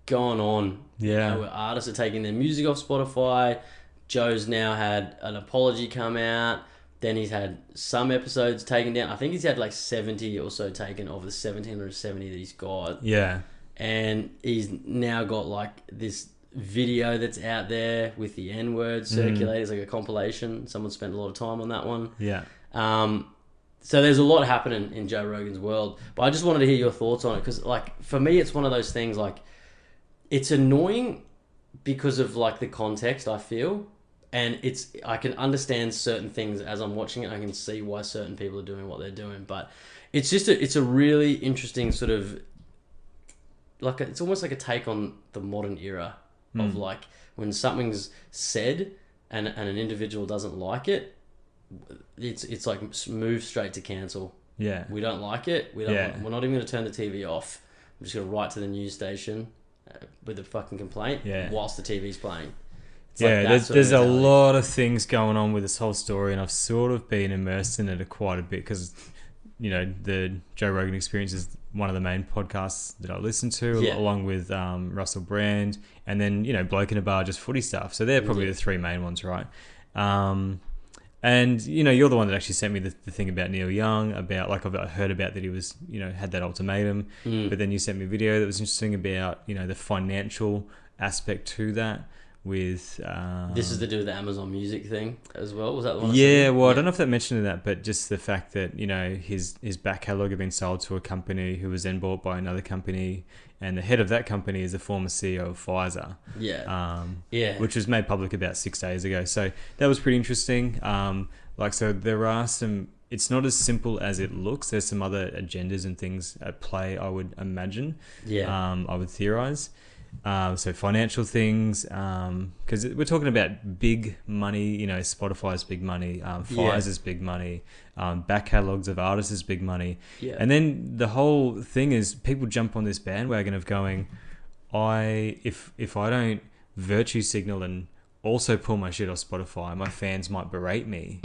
gone on. Yeah, where artists are taking their music off Spotify. Joe's now had an apology come out. Then he's had some episodes taken down. I think he's had like 70 or so taken of the 1770 that he's got. Yeah. And he's now got like this video that's out there with the N-word circulating. It's like a compilation. Someone spent a lot of time on that one. Yeah. So there's a lot happening in Joe Rogan's world. But I just wanted to hear your thoughts on it, because like for me, it's one of those things, like it's annoying because of like the context, I feel. And I can understand certain things as I'm watching it. I can see why certain people are doing what they're doing, but it's just it's a really interesting sort of like it's almost like a take on the modern era of like when something's said and an individual doesn't like it, it's like move straight to cancel. Yeah, we don't like it. We're not even going to turn the TV off. I'm just going to write to the news station with a fucking complaint whilst the TV's playing. There's a lot of things going on with this whole story, and I've sort of been immersed in it quite a bit because, you know, the Joe Rogan Experience is one of the main podcasts that I listen to, along with Russell Brand, and then, you know, Bloke in a Bar, just footy stuff. So they're probably the three main ones, right? And, you know, you're the one that actually sent me the thing about Neil Young, about, like, I've heard about that he was, you know, had that ultimatum, but then you sent me a video that was interesting about, you know, the financial aspect to that. With this is to do with the Amazon Music thing as well. Was that the one? I don't know if that mentioned that, but just the fact that, you know, his back catalogue had been sold to a company who was then bought by another company, and the head of that company is the former CEO of Pfizer. Which was made public about 6 days ago. So that was pretty interesting. So there are some. It's not as simple as it looks. There's some other agendas and things at play, I would imagine. I would theorize. So financial things, because we're talking about big money. Spotify's big money, Pfizer's big money, back catalogs of artists is big money. Yeah. And then the whole thing is people jump on this bandwagon of going, if I don't virtue signal and also pull my shit off Spotify, my fans might berate me,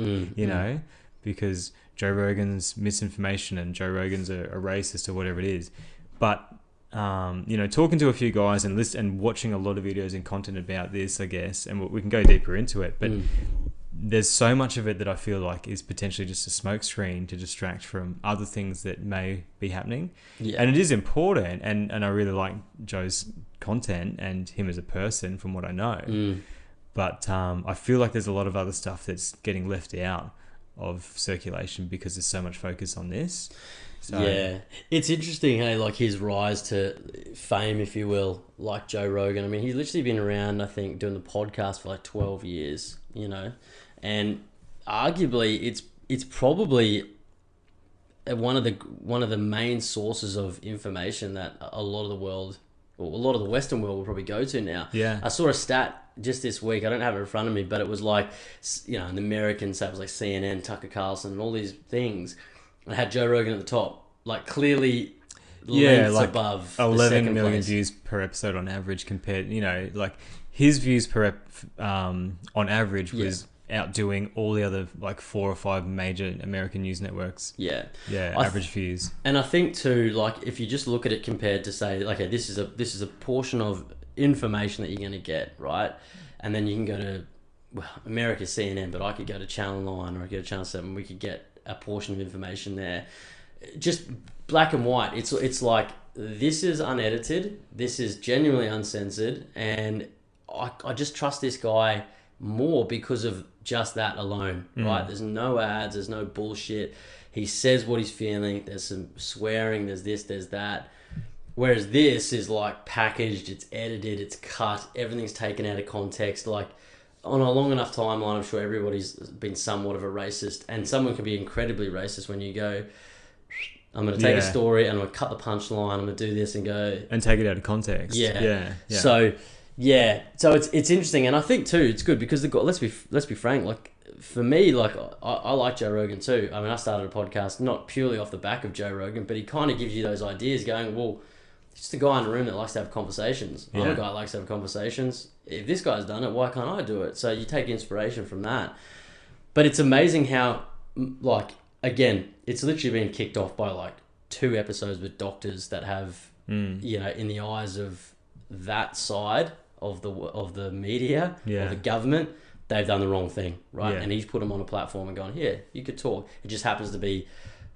because Joe Rogan's misinformation and Joe Rogan's a racist or whatever it is. But talking to a few guys and watching a lot of videos and content about this, I guess, and we can go deeper into it, but there's so much of it that I feel like is potentially just a smokescreen to distract from other things that may be happening. Yeah. And it is important, and I really like Joe's content and him as a person from what I know. But I feel like there's a lot of other stuff that's getting left out of circulation because there's so much focus on this. So, yeah, it's interesting, hey, like his rise to fame, if you will, like Joe Rogan. I mean, he's literally been around, I think, doing the podcast for like 12 years, and arguably it's probably one of the main sources of information that a lot of the world, or a lot of the Western world, will probably go to now. Yeah. I saw a stat just this week. I don't have it in front of me, but it was like, in the Americans, so it was like CNN, Tucker Carlson, and all these things. I had Joe Rogan at the top, like clearly lengths like above 11 million place. views per episode on average compared, like his views per on average was outdoing all the other like 4 or 5 major American news networks. Yeah. Average views. And I think too, like if you just look at it compared to say, okay, this is a portion of information that you're going to get, right? And then you can go to America's CNN, but I could go to Channel 9 or I could go to Channel 7. We could get a portion of information there, just black and white. It's like, this is unedited, this is genuinely uncensored, and I just trust this guy more because of just that alone, right? There's no ads, there's no bullshit. He says what he's feeling. There's some swearing, there's this, there's that. Whereas this is like packaged, it's edited, it's cut, everything's taken out of context. Like, on a long enough timeline, I'm sure everybody's been somewhat of a racist, and someone can be incredibly racist when you go, I'm going to take a story and I'm going to cut the punchline, I'm going to do this and go... And take it out of context. Yeah. So it's interesting, and I think too, it's good because let's be frank, like for me, like I like Joe Rogan too. I mean, I started a podcast not purely off the back of Joe Rogan, but he kind of gives you those ideas going, well, he's just a guy in a room that likes to have conversations. I'm a guy that likes to have conversations. If this guy's done it, why can't I do it? So you take inspiration from that. But it's amazing how, like, again, it's literally been kicked off by like 2 episodes with doctors that have, in the eyes of that side of the media or the government, they've done the wrong thing, right? And he's put them on a platform and gone, here, you could talk. It just happens to be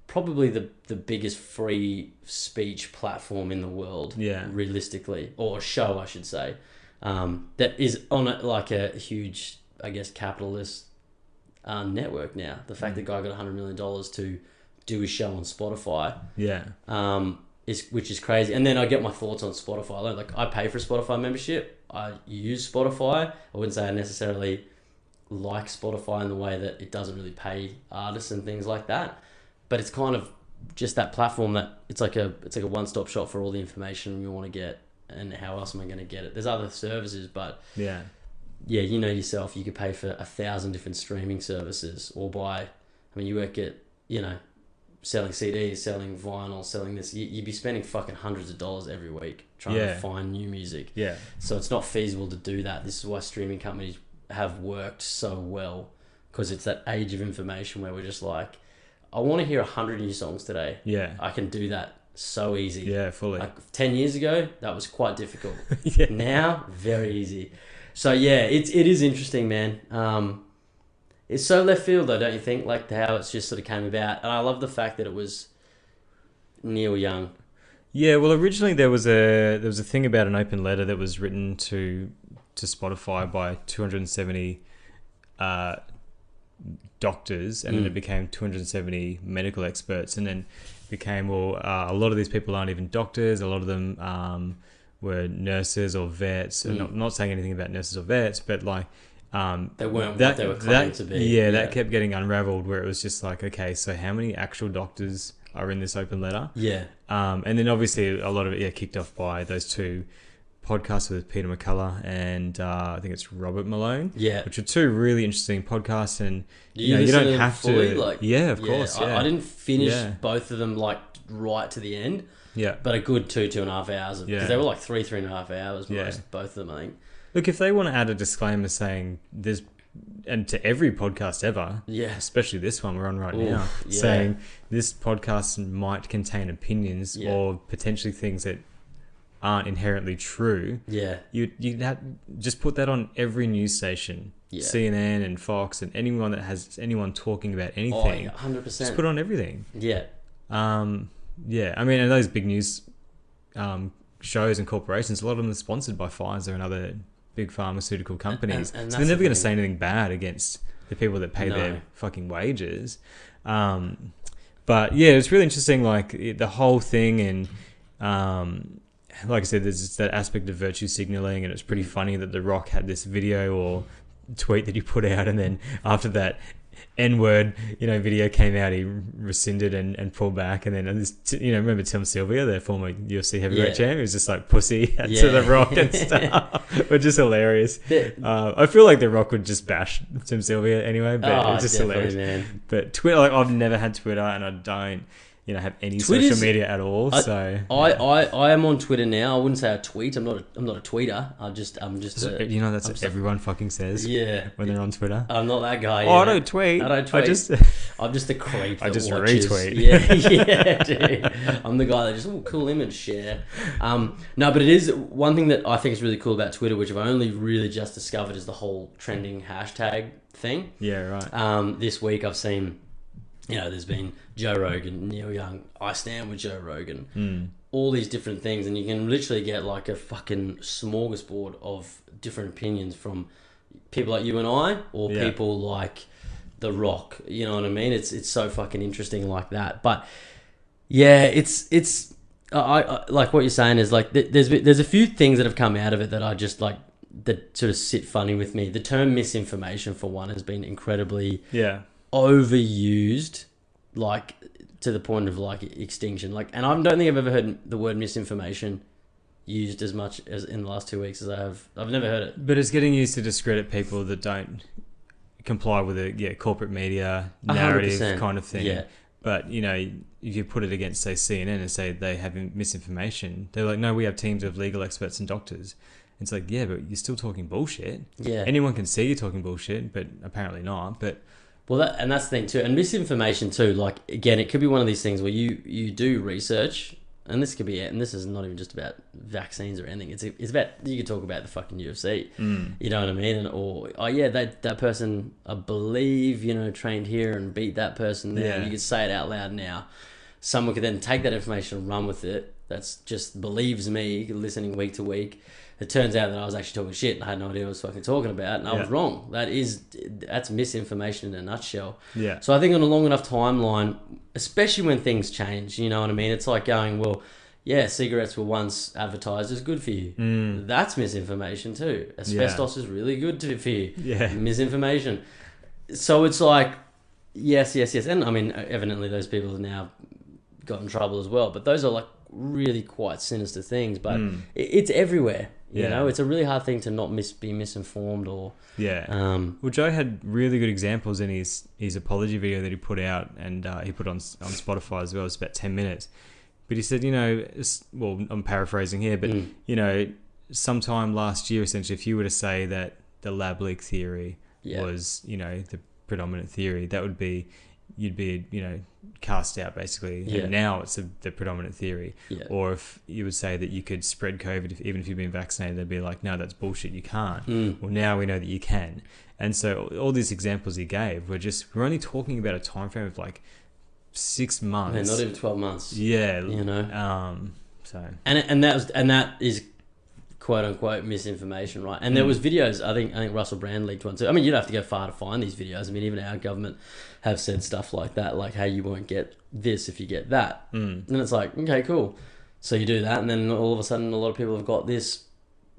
probably the biggest free speech platform in the world, realistically, or show, I should say, that is on a huge, I guess, capitalist network now. The fact that guy got $100 million to do his show on Spotify, which is crazy. And then I get my thoughts on Spotify. Like, I pay for a Spotify membership. I use Spotify. I wouldn't say I necessarily like Spotify in the way that it doesn't really pay artists and things like that. But it's kind of just that platform that it's like a one-stop shop for all the information you want to get, and how else am I going to get it? There's other services, but you know yourself, you could pay for 1,000 different streaming services, or you work at, selling CDs, selling vinyl, selling this. You'd be spending fucking hundreds of dollars every week trying to find new music. Yeah. So it's not feasible to do that. This is why streaming companies have worked so well, because it's that age of information where we're just like, I want to hear 100 new songs today. Yeah. I can do that so easy. Yeah, fully. Like 10 years ago, that was quite difficult. Now, very easy. So it is interesting, man. It's so left field though, don't you think? Like how it's just sort of came about. And I love the fact that it was Neil Young. Yeah, well, originally there was a thing about an open letter that was written to Spotify by 270 doctors, and then it became 270 medical experts, and then became, a lot of these people aren't even doctors. A lot of them were nurses or vets. And not saying anything about nurses or vets, but like they weren't what they were claiming to be. Yeah, that kept getting unraveled, where it was just like, okay, so how many actual doctors are in this open letter? Yeah. And then obviously a lot of it kicked off by those 2 podcast with Peter McCullough and I think it's Robert Malone. Yeah. Which are two really interesting podcasts, and You you listen don't to have fully, to. like, Yeah, of course. Yeah. I didn't finish Yeah. both of them like right to the end, Yeah. but a good 2.5 hours because Yeah. they were like 3.5 hours Yeah. both of them, I think. Look, if they want to add a disclaimer saying there's, and to every podcast ever, Yeah. especially this one we're on right Oof, now, yeah. saying this podcast might contain opinions Yeah. or potentially things that aren't inherently true. Yeah. You'd have, just put that on every news station, Yeah. CNN and Fox, and anyone that has anyone talking about Oh, anything. yeah, 100%. Just put it on everything. Yeah. Yeah, I mean, and those big news shows and corporations, a lot of them are sponsored by Pfizer and other big pharmaceutical companies. and So that's they're never the going to thing. say anything bad against the people that pay No. their fucking wages. But yeah, it's really interesting, like the whole thing, and like I said, there's that aspect of virtue signaling, and it's pretty funny that The Rock had this video or tweet that he put out, and then after that N-word, video came out, he rescinded and pulled back, and then this, remember Tim Sylvia, the former UFC heavyweight Yeah. champ, he was just like pussy to Yeah. The Rock and stuff, which is hilarious. The- I feel like The Rock would just bash Tim Sylvia anyway, but Oh, it's just definitely, hilarious. man. But Twitter, like I've never had Twitter, and I don't, have any Twitter's- social media at all. So I am on Twitter now. I wouldn't say I tweet. I'm not a tweeter. I'm just that's a, what everyone fucking says yeah. when they're on Twitter. I'm not that guy. Oh, I yeah. don't tweet. I don't tweet. I'm just the creep. I that just watches. retweet. Yeah, dude. I'm the guy that just cool image share. No, but it is one thing that I think is really cool about Twitter, which I've only really just discovered, is the whole trending hashtag thing. Yeah, right. This week I've seen, there's been Joe Rogan, Neil Young, I stand with Joe Rogan, all these different things, and you can literally get like a fucking smorgasbord of different opinions from people like you and I, or Yeah. people like The Rock. You know what I mean? It's so fucking interesting like that. But yeah, it's I like what you're saying is like there's a few things that have come out of it that I just like, that sort of sit funny with me. The term misinformation, for one, has been incredibly Yeah. overused, like to the point of like extinction. Like, and I don't think I've ever heard the word misinformation used as much as in the last 2 weeks as I have. I've never heard it. But it's getting used to discredit people that don't comply with the corporate media narrative 100%. kind of thing. Yeah. But, if you put it against, say, CNN and say they have misinformation, they're like, no, we have teams of legal experts and doctors. It's like, yeah, but you're still talking bullshit. Yeah. Anyone can see you talking bullshit, but apparently not. But Well, that's the thing too, and misinformation too. Like, again, it could be one of these things where you do research, and this could be it. And this is not even just about vaccines or anything. It's about, you could talk about the fucking UFC. You know what I mean? And or that person, I believe, trained here and beat that person there. Yeah. And you could say it out loud now. Someone could then take that information and run with it. That's just believes me, listening week to week. It turns out that I was actually talking shit and I had no idea what I was fucking talking about, and I was wrong. That's misinformation in a nutshell. Yeah. So I think on a long enough timeline, especially when things change, you know what I mean? It's like going, well, yeah, cigarettes were once advertised as good for you. That's misinformation too. Asbestos is really good for you. Yeah. Misinformation. So it's like, yes. And I mean, evidently those people have now got in trouble as well. But those are like really quite sinister things. But it's everywhere. You know, it's a really hard thing to not be misinformed or... Yeah. Well, Joe had really good examples in his apology video that he put out, and he put on Spotify as well. It's about 10 minutes. But he said, I'm paraphrasing here, but, sometime last year, essentially, if you were to say that the lab leak theory was, the predominant theory, that would be... you'd be, cast out basically. Yeah. And now it's the predominant theory. Yeah. Or if you would say that you could spread COVID even if you've been vaccinated, they'd be like, no, that's bullshit. You can't. Well, now we know that you can. And so all these examples he gave we're only talking about a time frame of like 6 months. Man, not even 12 months. Yeah. So. And that is quote unquote misinformation, right? And there was videos. I think Russell Brand leaked one too. I mean, you'd have to go far to find these videos. I mean, even our government have said stuff like that, like, hey, you won't get this if you get that. And it's like, okay, cool. So you do that, and then all of a sudden, a lot of people have got this,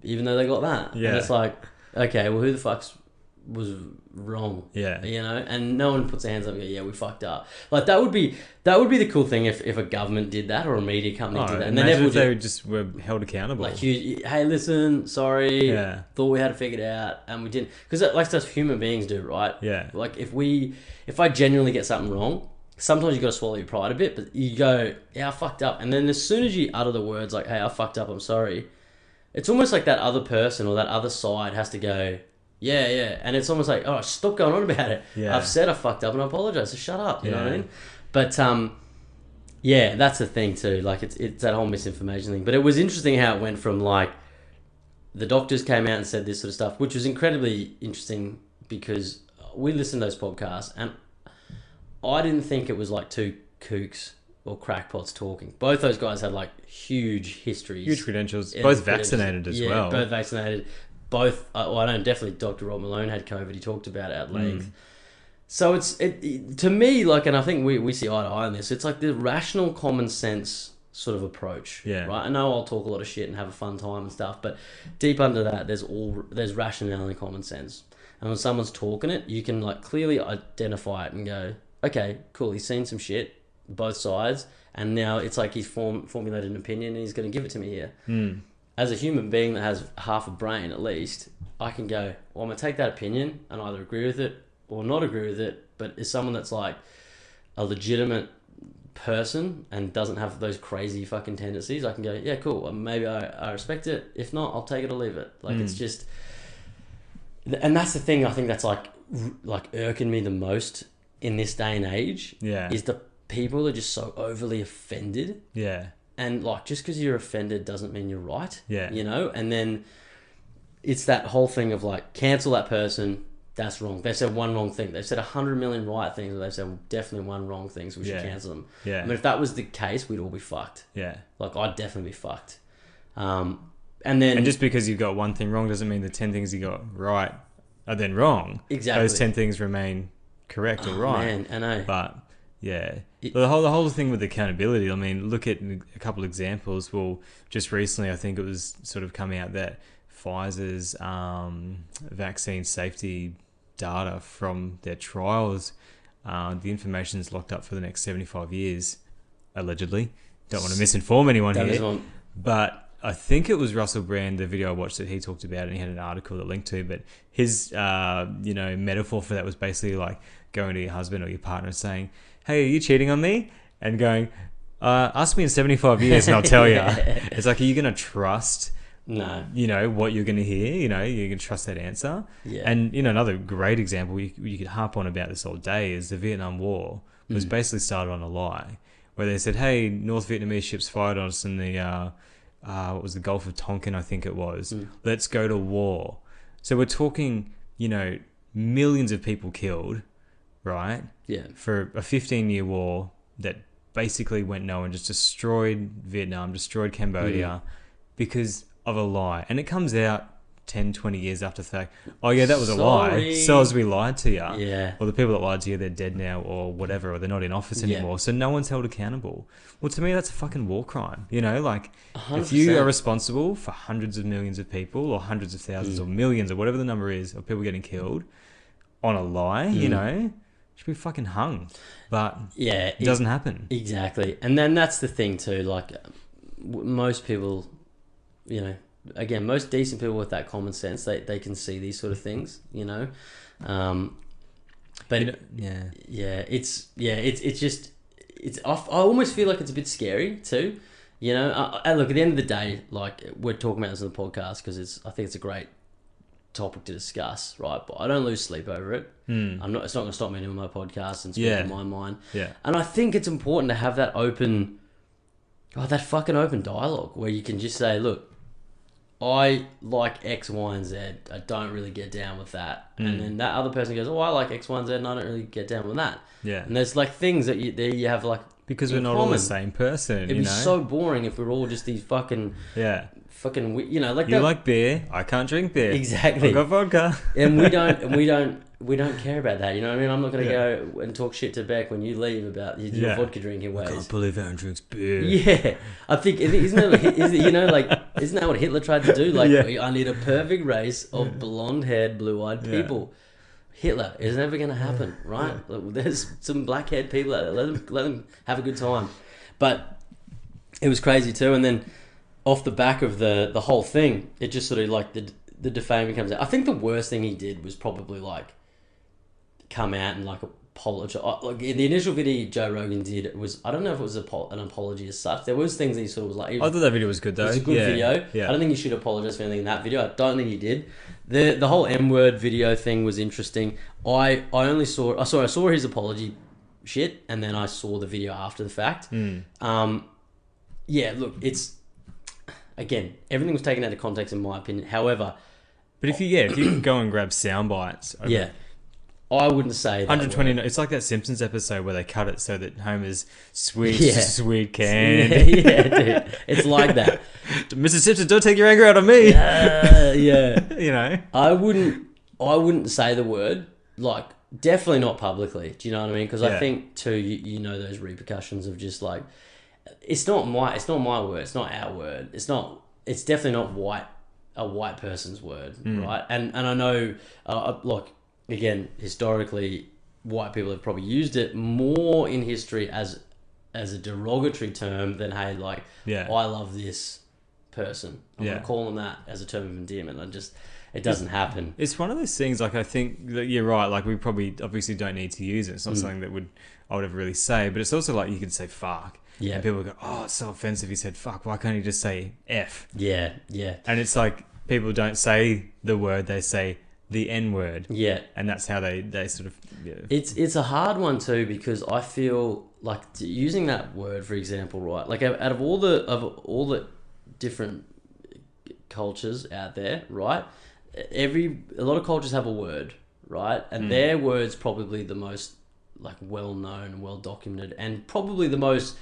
even though they got that. Yeah. And it's like, okay, well, who the fuck's was wrong. Yeah. You know, and no one puts their hands up and go, yeah, we fucked up. Like that would be the cool thing if a government did that or a media company did that. And then if they just were held accountable. like, hey, listen, sorry, Yeah. thought we had it figured out and we didn't. Because like that's human beings do, right? Yeah. Like if I genuinely get something wrong, sometimes you got to swallow your pride a bit, but you go, yeah, I fucked up. And then as soon as you utter the words like, hey, I fucked up, I'm sorry, it's almost like that other person or that other side has to go, yeah. And it's almost like, oh, stop going on about it. Yeah. I've said I fucked up and I apologize, so shut up. You know what I mean? But, yeah, that's the thing too. Like, it's that whole misinformation thing. But it was interesting how it went from, like, the doctors came out and said this sort of stuff, which was incredibly interesting because we listened to those podcasts and I didn't think it was like two kooks or crackpots talking. Both those guys had like huge histories. Huge credentials. Both vaccinated as well. Both vaccinated. Both, well, I know definitely Dr. Rob Malone had COVID. He talked about it at length. So it's to me, like, and I think we see eye to eye on this, it's like the rational common sense sort of approach. Yeah. Right? I know I'll talk a lot of shit and have a fun time and stuff, but deep under that, there's rationality and common sense. And when someone's talking it, you can like clearly identify it and go, okay, cool, he's seen some shit, both sides, and now it's like he's formulated an opinion and he's going to give it to me here. As a human being that has half a brain at least, I can go, well, I'm going to take that opinion and either agree with it or not agree with it, but is someone that's like a legitimate person and doesn't have those crazy fucking tendencies, I can go, yeah, cool, maybe I respect it. If not, I'll take it or leave it. Like, it's just... And that's the thing I think that's like irking me the most in this day and age, is the people are just so overly offended. Yeah. And like, just because you're offended doesn't mean you're right. Yeah. You know? And then it's that whole thing of like, cancel that person, that's wrong. They've said one wrong thing. They've said 100 million right things, and they've said definitely one wrong thing, so we should cancel them. Yeah. I mean, if that was the case, we'd all be fucked. Yeah. Like, I'd definitely be fucked. And then... And just because you've got one thing wrong doesn't mean the 10 things you got right are then wrong. Exactly. Those 10 things remain correct or right. Man, I know. But yeah, the whole thing with accountability. I mean, look at a couple of examples. Well, just recently, I think it was sort of coming out that Pfizer's vaccine safety data from their trials, the information is locked up for the next 75 years, allegedly. Don't want to misinform anyone here, but I think it was Russell Brand, the video I watched that he talked about, and he had an article that linked to, but his, metaphor for that was basically like going to your husband or your partner saying, hey, are you cheating on me? And going, ask me in 75 years and I'll tell you. It's like, are you going to trust, what you're going to hear? You're going to trust that answer? Yeah. And, another great example you could harp on about this all day is the Vietnam War was basically started on a lie, where they said, hey, North Vietnamese ships fired on us in the... what was the Gulf of Tonkin, I think it was. Let's go to war. So we're talking, millions of people killed, right? Yeah. For a 15-year war that basically went nowhere and just destroyed Vietnam, destroyed Cambodia because of a lie. And it comes out 10, 20 years after the fact. Oh, yeah, that was a lie. So as we lied to you. Yeah. Or the people that lied to you, they're dead now or whatever, or they're not in office anymore. So no one's held accountable. Well, to me, that's a fucking war crime. Like, 100%. If you are responsible for hundreds of millions of people or hundreds of thousands or millions or whatever the number is of people getting killed on a lie, should be fucking hung. But it doesn't happen. Exactly. And then that's the thing too. Like, most people, again, most decent people with that common sense, they can see these sort of things, but it's just I almost feel like it's a bit scary too, and look, at the end of the day, like, we're talking about this on the podcast because I think it's a great topic to discuss, right? But I don't lose sleep over it. It's not going to stop me doing my podcast and speaking my mind. Yeah. And I think it's important to have that fucking open dialogue where you can just say, look, I like X, Y, and Z. I don't really get down with that. And then that other person goes, oh, I like X, Y, and Z, and I don't really get down with that. Yeah. And there's like things that you have like... Because we're not all the same person, It'd be so boring if we're all just these fucking... Yeah. Fucking, like... You like beer, I can't drink beer. Exactly. I've got vodka. And we don't care about that, you know what I mean? I'm not going to go and talk shit to Beck when you leave about your vodka drinking ways. I can't believe Aaron drinks beer. Yeah. I think, isn't that what Hitler tried to do? Like, I need a perfect race of blonde-haired, blue-eyed people. Hitler is never going to happen, right? There's some black-haired people out there. Let them have a good time. But it was crazy too. And then off the back of the whole thing, it just sort of like the defaming comes out. I think the worst thing he did was probably like come out and like apologize. Like in the initial video Joe Rogan did, it was, I don't know if it was an apology as such. There was things that he sort of was like. I thought that video was good though. It was a good video. Yeah. I don't think he should apologize for anything in that video. I don't think he did. The whole M-word video thing was interesting. I saw his apology shit, and then I saw the video after the fact. Yeah, look, it's again, everything was taken out of context in my opinion. However, but if you can go and grab sound bites, yeah, I wouldn't say that 120. word. It's like that Simpsons episode where they cut it so that Homer's sweet Yeah, candy. dude, it's like that. Mr. Simpson, don't take your anger out on me. Yeah. You know, I wouldn't say the word, like, definitely not publicly. Do you know what I mean? Because I think too, you know those repercussions of just like, it's not my word, it's not our word, it's definitely not a white person's word, right? And I know, like, again, historically, white people have probably used it more in history as a derogatory term than, hey, like, I love this person. I'm going to call them that as a term of endearment. It doesn't happen. It's one of those things, like, I think that you're right, like, we probably obviously don't need to use it. It's not something that I would ever really say, but it's also like you could say fuck. Yeah. And people go, oh, it's so offensive he said fuck, why can't he just say F? Yeah. And it's like people don't say the word, they say the N word. Yeah. And that's how they sort of... Yeah. It's a hard one too, because I feel like using that word, for example, right? Like, out of all the different cultures out there, right? A lot of cultures have a word, right? And their word's probably the most like well-known, well-documented, and probably the most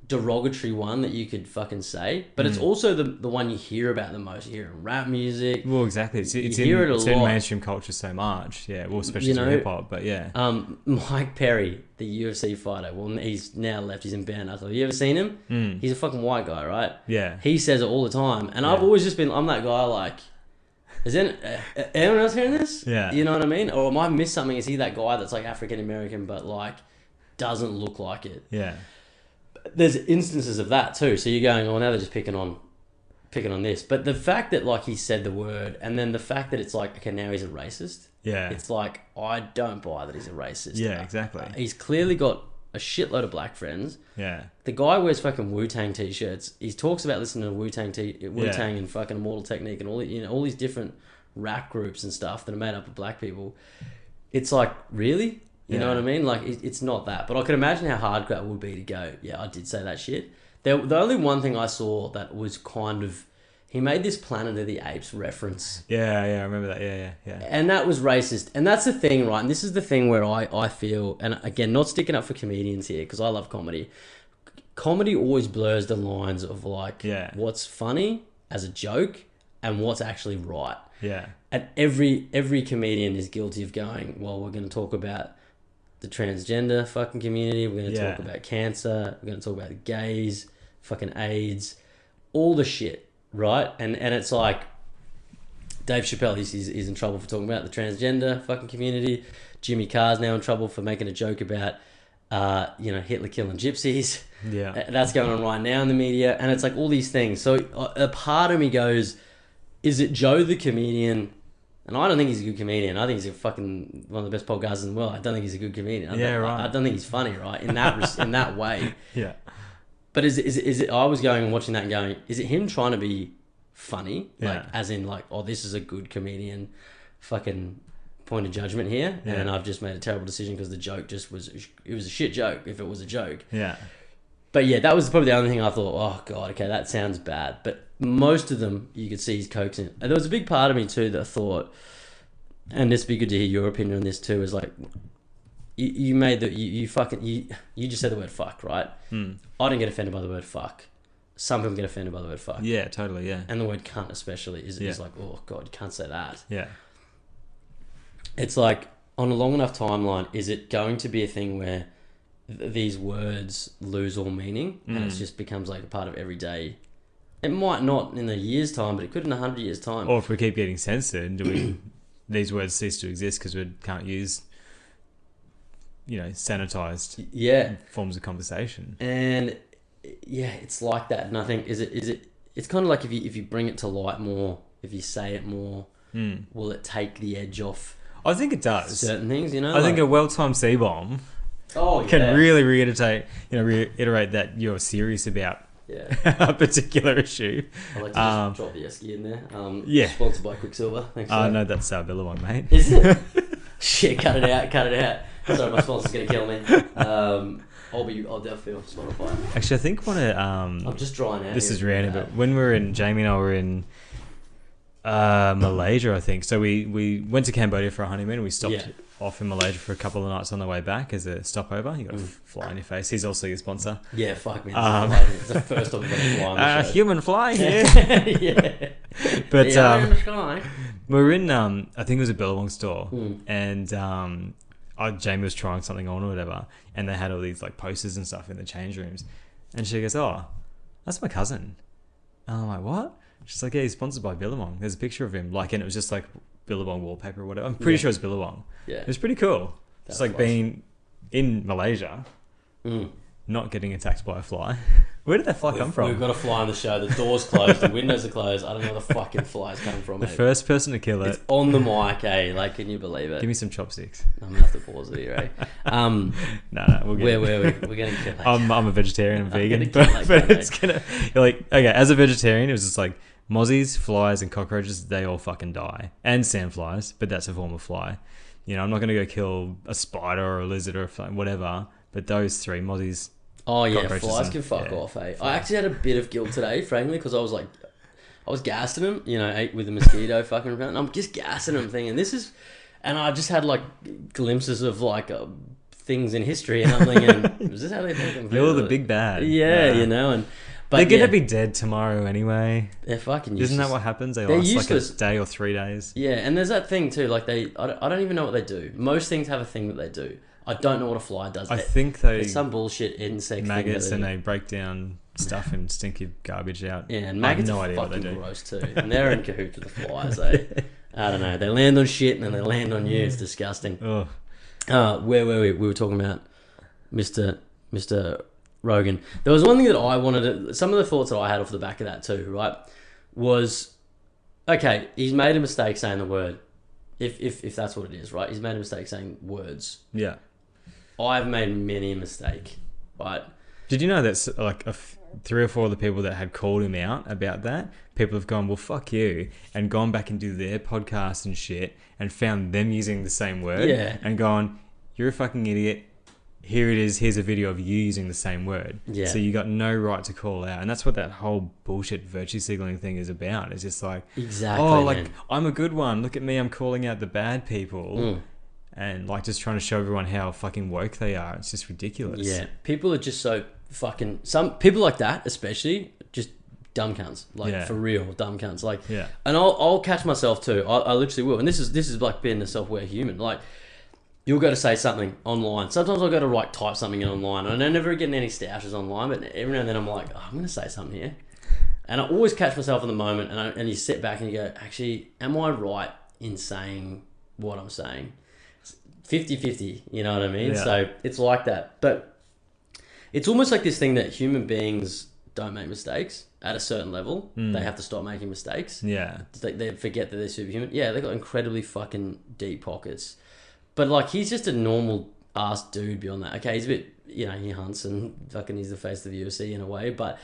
derogatory one that you could fucking say, but it's also the one you hear about the most. You hear it in rap music. Well, exactly. It's in mainstream culture so much. Yeah, well, especially through hip-hop, but yeah. Mike Perry, the UFC fighter, well, he's now left. He's in bare knuckle. Have you ever seen him? He's a fucking white guy, right? Yeah. He says it all the time, and I've always just been, I'm that guy like, is anyone else hearing this? Yeah. You know what I mean? Or am I miss something? Is he that guy that's like African American but like doesn't look like it? Yeah. There's instances of that too. So you're going, oh, now they're just picking on this. But the fact that like he said the word, and then the fact that it's like, okay, now he's a racist. Yeah. It's like, I don't buy that he's a racist. Yeah, exactly. He's clearly got a shitload of black friends. Yeah. The guy wears fucking Wu-Tang t-shirts. He talks about listening to Wu-Tang and fucking Immortal Technique and all these different rap groups and stuff that are made up of black people. It's like, really? You know what I mean? Like, it's not that. But I can imagine how hard that would be to go, yeah, I did say that shit. The only one thing I saw that was kind of... He made this Planet of the Apes reference. Yeah, I remember that. Yeah. And that was racist. And that's the thing, right? And this is the thing where I feel... And again, not sticking up for comedians here, because I love comedy. Comedy always blurs the lines of, like, what's funny as a joke and what's actually right. Yeah. And every comedian is guilty of going, well, we're going to talk about the transgender fucking community. We're going to talk about cancer. We're going to talk about the gays, fucking AIDS, all the shit, right? And it's like Dave Chappelle, he's in trouble for talking about the transgender fucking community. Jimmy Carr's now in trouble for making a joke about, Hitler killing gypsies. Yeah. That's going on right now in the media. And it's like all these things. So a part of me goes, is it Joe the comedian? And I don't think he's a good comedian. I think he's one of the best podcasters in the world. I don't think he's a good comedian. I don't think he's funny, right? In that way. Yeah. But is it? I was going and watching that and going, is it him trying to be funny? Like, as in like, oh, this is a good comedian, fucking point of judgment here, and I've just made a terrible decision because the joke it was a shit joke if it was a joke. Yeah. But yeah, that was probably the only thing I thought, oh God, okay, that sounds bad. But most of them, you could see he's coaxing. And there was a big part of me too that thought, and this would be good to hear your opinion on this too, is like, you just said the word fuck, right? I don't get offended by the word fuck. Some people get offended by the word fuck. Yeah, totally, yeah. And the word cunt especially is like, oh God, you can't say that. Yeah. It's like, on a long enough timeline, is it going to be a thing where these words lose all meaning and it just becomes like a part of everyday? It might not in a year's time, but it could in 100 years' time. Or if we keep getting censored, do these words cease to exist because we can't use, sanitized forms of conversation. And it's like that. And I think it's kind of like if you bring it to light more, if you say it more, will it take the edge off? I think it does. Certain things, I think a well-timed C-bomb can really reiterate that you're serious about a particular issue. I like to just drop the esky in there. Sponsored by Quicksilver. Thanks. No, that's Billabong, mate. Is it? Shit, cut it out. Sorry, my sponsor's gonna kill me. I'll definitely on Spotify. Actually, I think I'm just drying out. This is random, but when Jamie and I were in Malaysia, I think. So we went to Cambodia for a honeymoon. And we stopped off in Malaysia for a couple of nights on the way back as a stopover. You got a fly in your face. He's also your sponsor. Yeah, fuck me. It's the first time I've got a fly on the show. Human fly here. Yeah. But in the sky. we were in I think it was a Billabong store, and Jamie was trying something on or whatever, and they had all these like posters and stuff in the change rooms, and she goes, "Oh, that's my cousin." And I'm like, "What?" She's like, "Yeah, he's sponsored by Billabong. There's a picture of him, and it was just like Billabong wallpaper or whatever. I'm pretty sure it's Billabong. Yeah, it was pretty cool. That's just like being in Malaysia, not getting attacked by a fly. Where did that fly come from? We've got a fly on the show. The door's closed. The windows are closed. I don't know where the fucking fly's coming from. The first person to kill it. It's on the mic, eh? Like, can you believe it? Give me some chopsticks. I'm gonna have to pause it here, eh? No, we'll get where were we? We're gonna kill that. I'm a vegetarian and vegan, but it's gonna. You're like, okay, as a vegetarian, it was just like mozzies, flies, and cockroaches. They all fucking die, and sandflies, but that's a form of fly. I'm not gonna go kill a spider or a lizard or whatever. But those three, mozzies. Oh yeah, flies can fuck off, eh? I actually had a bit of guilt today, frankly, because I was gassing them, ate with a mosquito fucking around. I'm just gassing them, thinking and I just had like glimpses of like things in history, and I'm thinking, is this how they think? You're the big bad. Yeah, but they're gonna be dead tomorrow anyway. They're fucking useless. Isn't that what happens? They're useless. Like a day or 3 days. Yeah, and there's that thing too. Like I don't even know what they do. Most things have a thing that they do. I don't know what a fly does. I think it's some bullshit insect maggots, thing and they break down stuff and stink your garbage out. Yeah, and maggots are fucking gross too. And they're in cahoots with the flies. I don't know. They land on shit and then they land on you. It's disgusting. Where were we? We were talking about Mr. Rogan. There was one thing that I wanted to... Some of the thoughts that I had off the back of that too, right, was... Okay, he's made a mistake saying the word... If that's what it is, right? He's made a mistake saying words. Yeah. I've made many a mistake, right? Did you know that like 3 or 4 of the people that had called him out about that, people have gone, well, fuck you, and gone back and do their podcast and shit and found them using the same word and gone, you're a fucking idiot. Here it is. Here's a video of you using the same word. Yeah. So you got no right to call out. And that's what that whole bullshit virtue signaling thing is about. It's just like, exactly, I'm a good one. Look at me. I'm calling out the bad people. And like just trying to show everyone how fucking woke they are. It's just ridiculous. Yeah. People are just so fucking... Some people like that, especially, just dumb cunts. Like, for real, dumb cunts. Like, and I'll catch myself too. I literally will. And this is like being a self-aware human. Like, you'll go to say something online. Sometimes I'll go to type something in online. And I never get any stashes online, but every now and then I'm like, I'm going to say something here. And I always catch myself in the moment, and you sit back and you go, actually, am I right in saying what I'm saying? 50-50, you know what I mean? Yeah. So it's like that. But it's almost like this thing that human beings don't make mistakes at a certain level. They have to stop making mistakes. Yeah. They forget that they're superhuman. Yeah, they've got incredibly fucking deep pockets. But like, he's just a normal ass dude beyond that. Okay, he's a bit, he hunts and fucking he's the face of the UFC in a way, but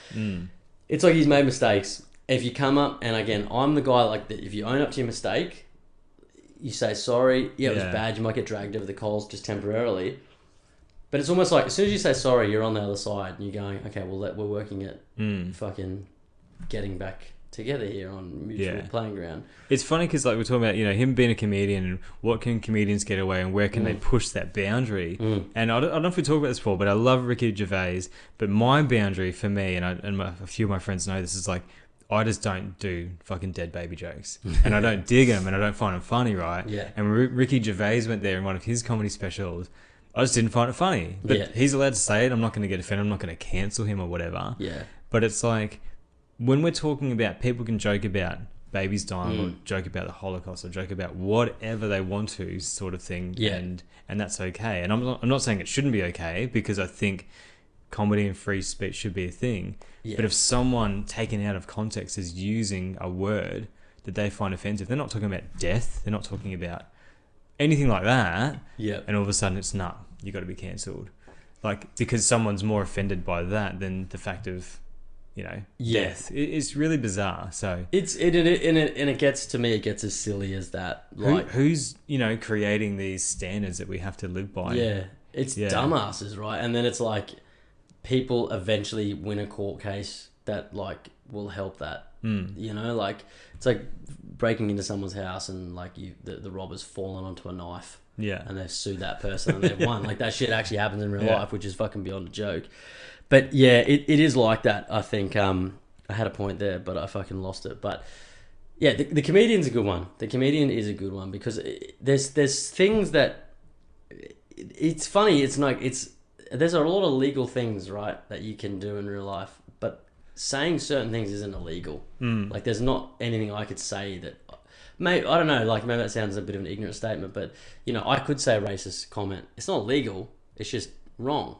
it's like he's made mistakes. If you come up, and again, I'm the guy like that, if you own up to your mistake, you say sorry, it was bad, you might get dragged over the coals just temporarily. But it's almost like, as soon as you say sorry, you're on the other side and you're going, okay, well, we're working at fucking getting back together here on mutual playing ground. It's funny because like we're talking about him being a comedian and what can comedians get away and where can they push that boundary. And I don't know if we talked about this before, but I love Ricky Gervais, but my boundary for me, and a few of my friends know this, is like I just don't do fucking dead baby jokes and I don't dig them and I don't find them funny, right? And when Ricky Gervais went there in one of his comedy specials, I just didn't find it funny, but he's allowed to say it. I'm not going to get offended, I'm not going to cancel him or whatever. But it's like, when we're talking about, people can joke about babies dying or joke about the Holocaust or joke about whatever they want to, sort of thing. Yeah. And that's okay. And I'm not saying it shouldn't be okay, because I think comedy and free speech should be a thing. Yeah. But if someone taken out of context is using a word that they find offensive, they're not talking about death, they're not talking about anything like that. Yeah. And all of a sudden it's you got to be cancelled. Like, because someone's more offended by that than the fact of, death. It's really bizarre. So it gets, to me, it gets as silly as that. Like, who's creating these standards that we have to live by? Yeah, it's dumbasses, right? And then it's like people eventually win a court case that like will help that. Like it's like breaking into someone's house and like the robber's fallen onto a knife. Yeah. And they've sued that person and they've won. Like that shit actually happens in real life, which is fucking beyond a joke. But yeah, it is like that. I think I had a point there, but I fucking lost it. But yeah, the comedian's a good one. The comedian is a good one because there's things that it's funny. It's like there's a lot of legal things, right, that you can do in real life, but saying certain things isn't illegal. Like there's not anything I could say that. Maybe, I don't know, like maybe that sounds a bit of an ignorant statement, but I could say a racist comment. It's not illegal. It's just wrong.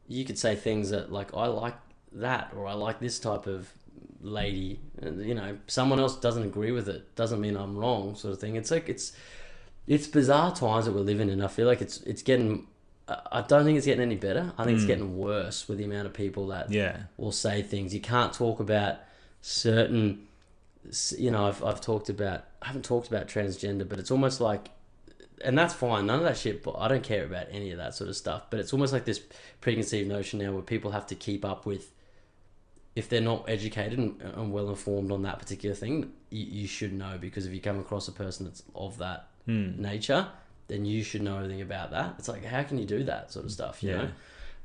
You could say things that like, I like that, or I like this type of lady, and someone else doesn't agree with it. Doesn't mean I'm wrong, sort of thing. It's like, it's bizarre times that we're living in. I feel like it's getting, I don't think it's getting any better. I think it's getting worse with the amount of people that will say things. You can't talk about certain, I've talked about, I haven't talked about transgender, but it's almost like, and that's fine, none of that shit, but I don't care about any of that sort of stuff. But it's almost like this preconceived notion now where people have to keep up with, if they're not educated and well informed on that particular thing, you should know, because if you come across a person that's of that nature, then you should know everything about that. It's like, how can you do that sort of stuff, you know?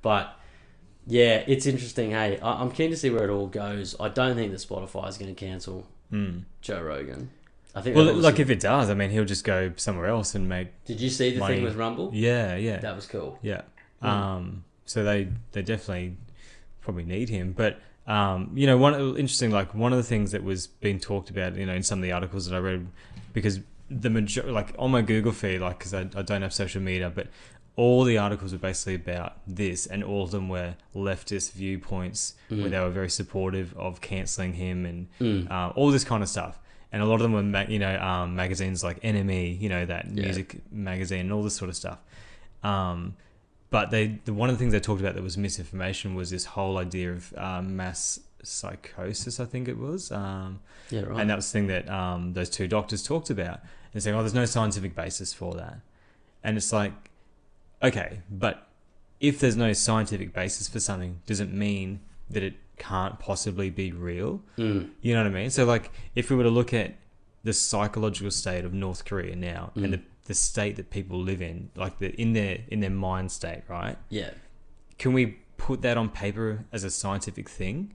But yeah, it's interesting. Hey, I'm keen to see where it all goes. I don't think that Spotify is going to cancel Joe Rogan. I think. Well, like if it does, I mean, he'll just go somewhere else and make. Did you see the money. thing with Rumble? Yeah. That was cool. Yeah. So they definitely probably need him, but one of the things that was being talked about, in some of the articles that I read, because like on my Google feed, like because I don't have social media, but all the articles were basically about this, and all of them were leftist viewpoints where they were very supportive of cancelling him and all this kind of stuff. And a lot of them were, magazines like NME, that music magazine and all this sort of stuff. But one of the things they talked about that was misinformation was this whole idea of mass psychosis, I think it was. Right. And that was the thing that those two doctors talked about. And saying, there's no scientific basis for that. And it's like, okay, but if there's no scientific basis for something, does it mean that it can't possibly be real? You know what I mean? So like, if we were to look at the psychological state of North Korea now and the state that people live in, like in their mind state, right? Yeah. Can we put that on paper as a scientific thing?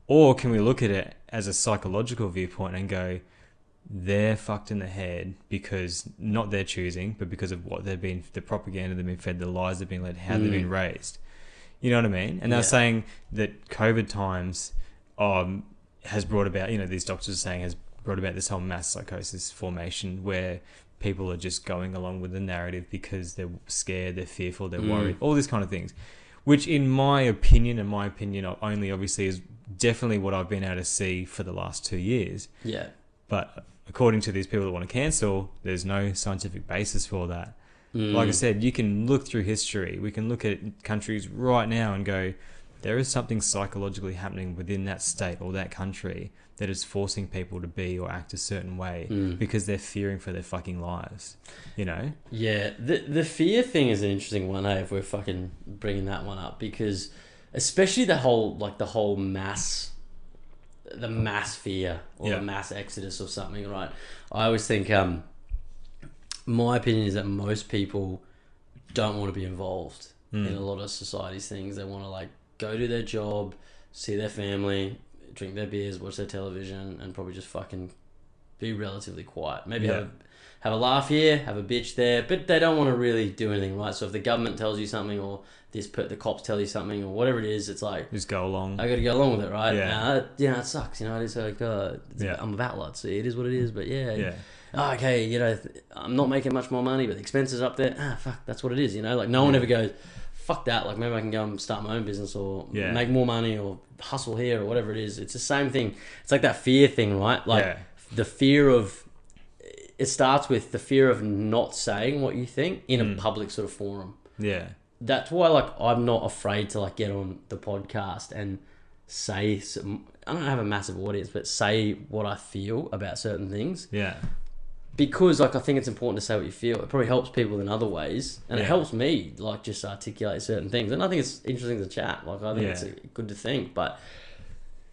Or can we look at it as a psychological viewpoint and go, they're fucked in the head because not their choosing, but because of what the propaganda they've been fed, the lies they've been led, how they've been raised. You know what I mean? And they're saying that COVID times has brought about, these doctors are saying has brought about this whole mass psychosis formation where people are just going along with the narrative because they're scared, they're fearful, they're worried, all these kind of things. Which in my opinion only obviously is definitely what I've been able to see for the last 2 years. Yeah. But according to these people that want to cancel, there's no scientific basis for that. Like I said, you can look through history. We can look at countries right now and go, there is something psychologically happening within that state or that country that is forcing people to be or act a certain way because they're fearing for their fucking lives, Yeah, the fear thing is an interesting one, if we're fucking bringing that one up, because especially the whole mass fear or the mass exodus or something, right? I always think... my opinion is that most people don't want to be involved in a lot of society's things. They want to like go do their job, see their family, drink their beers, watch their television, and probably just fucking be relatively quiet. Maybe have have a laugh here, have a bitch there, but they don't want to really do anything, right? So if the government tells you something, or the cops tell you something, or whatever it is, it's like, just go along. I got to go along with it, right? Yeah. It sucks, you know. It's like, I'm a battler, so it is what it is. But yeah. Oh, okay, you know, I'm not making much more money, but the expenses up there. Fuck, that's what it is, you know. Like, no one ever goes, fuck that. Like, maybe I can go and start my own business, or make more money, or hustle here, or whatever it is. It's the same thing. It's like that fear thing, right? Like the fear of. It starts with the fear of not saying what you think in a public sort of forum. Yeah. That's why, like, I'm not afraid to, like, get on the podcast and say some, I don't have a massive audience, but say what I feel about certain things. Yeah. Because, like, I think it's important to say what you feel. It probably helps people in other ways. And it helps me, like, just articulate certain things. And I think it's interesting to chat. Like, I think it's good to think. But,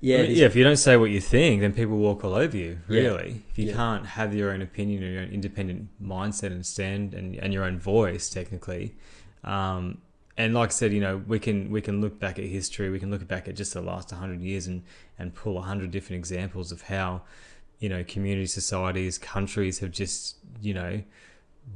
if you don't say what you think, then people walk all over you, really. If you can't have your own opinion or your own independent mindset and stand and your own voice, technically. And like I said, you know, we can look back at history. We can look back at just the last 100 years and pull 100 different examples of how, you know, community societies, countries have just, you know,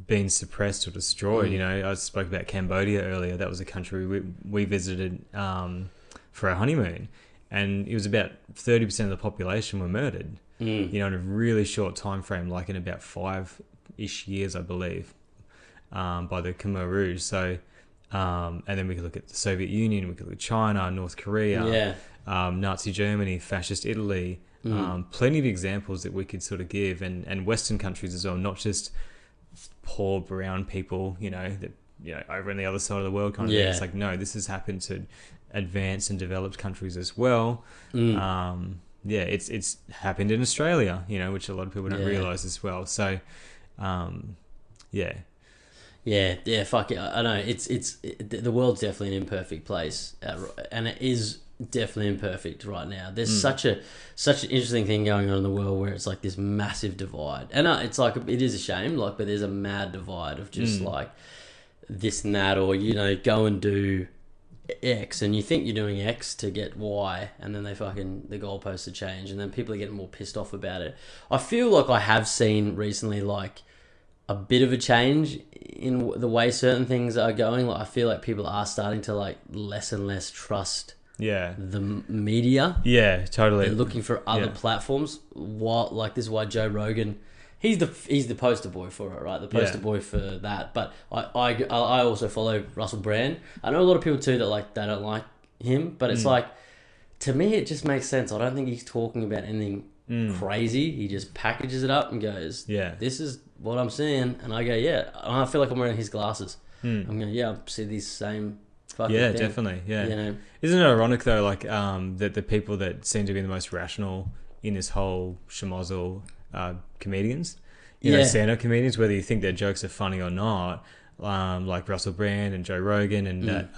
been suppressed or destroyed. You know, I spoke about Cambodia earlier. That was a country we visited for our honeymoon. And it was about 30% of the population were murdered, you know, in a really short time frame, like in about 5-ish years, I believe, by the Khmer Rouge. So, and then we could look at the Soviet Union, we could look at China, North Korea, Nazi Germany, fascist Italy, plenty of examples that we could sort of give, and Western countries as well, not just poor brown people, you know, that, you know, over on the other side of the world kind of thing. It's like, no, this has happened to advanced and developed countries as well. It's happened in Australia, you know, which a lot of people don't realize as well. So, fuck it. I know the world's definitely an imperfect place, and it is definitely imperfect right now. There's such an interesting thing going on in the world where it's like this massive divide, and it's like, it is a shame, like, but there's a mad divide of just like this and that, or, you know, go and do X and you think you're doing X to get Y, and then the goalposts have changed, and then people are getting more pissed off about it. I feel like I have seen recently, like, a bit of a change in the way certain things are going. Like, I feel like people are starting to, like, less and less trust the media. Yeah, totally. They're looking for other platforms. Like, this is why Joe Rogan, he's the poster boy for it, right? The poster boy for that. But I also follow Russell Brand. I know a lot of people too that, like, they don't like him, but it's like, to me, it just makes sense. I don't think he's talking about anything crazy. He just packages it up and goes, this is what I'm seeing, and I go, and I feel like I'm wearing his glasses. I'm going, I see these same fucking thing. Definitely, you know? Isn't it ironic though, like, that the people that seem to be the most rational in this whole schmozzle comedians, you know, stand-up comedians, whether you think their jokes are funny or not, like Russell Brand and Joe Rogan and that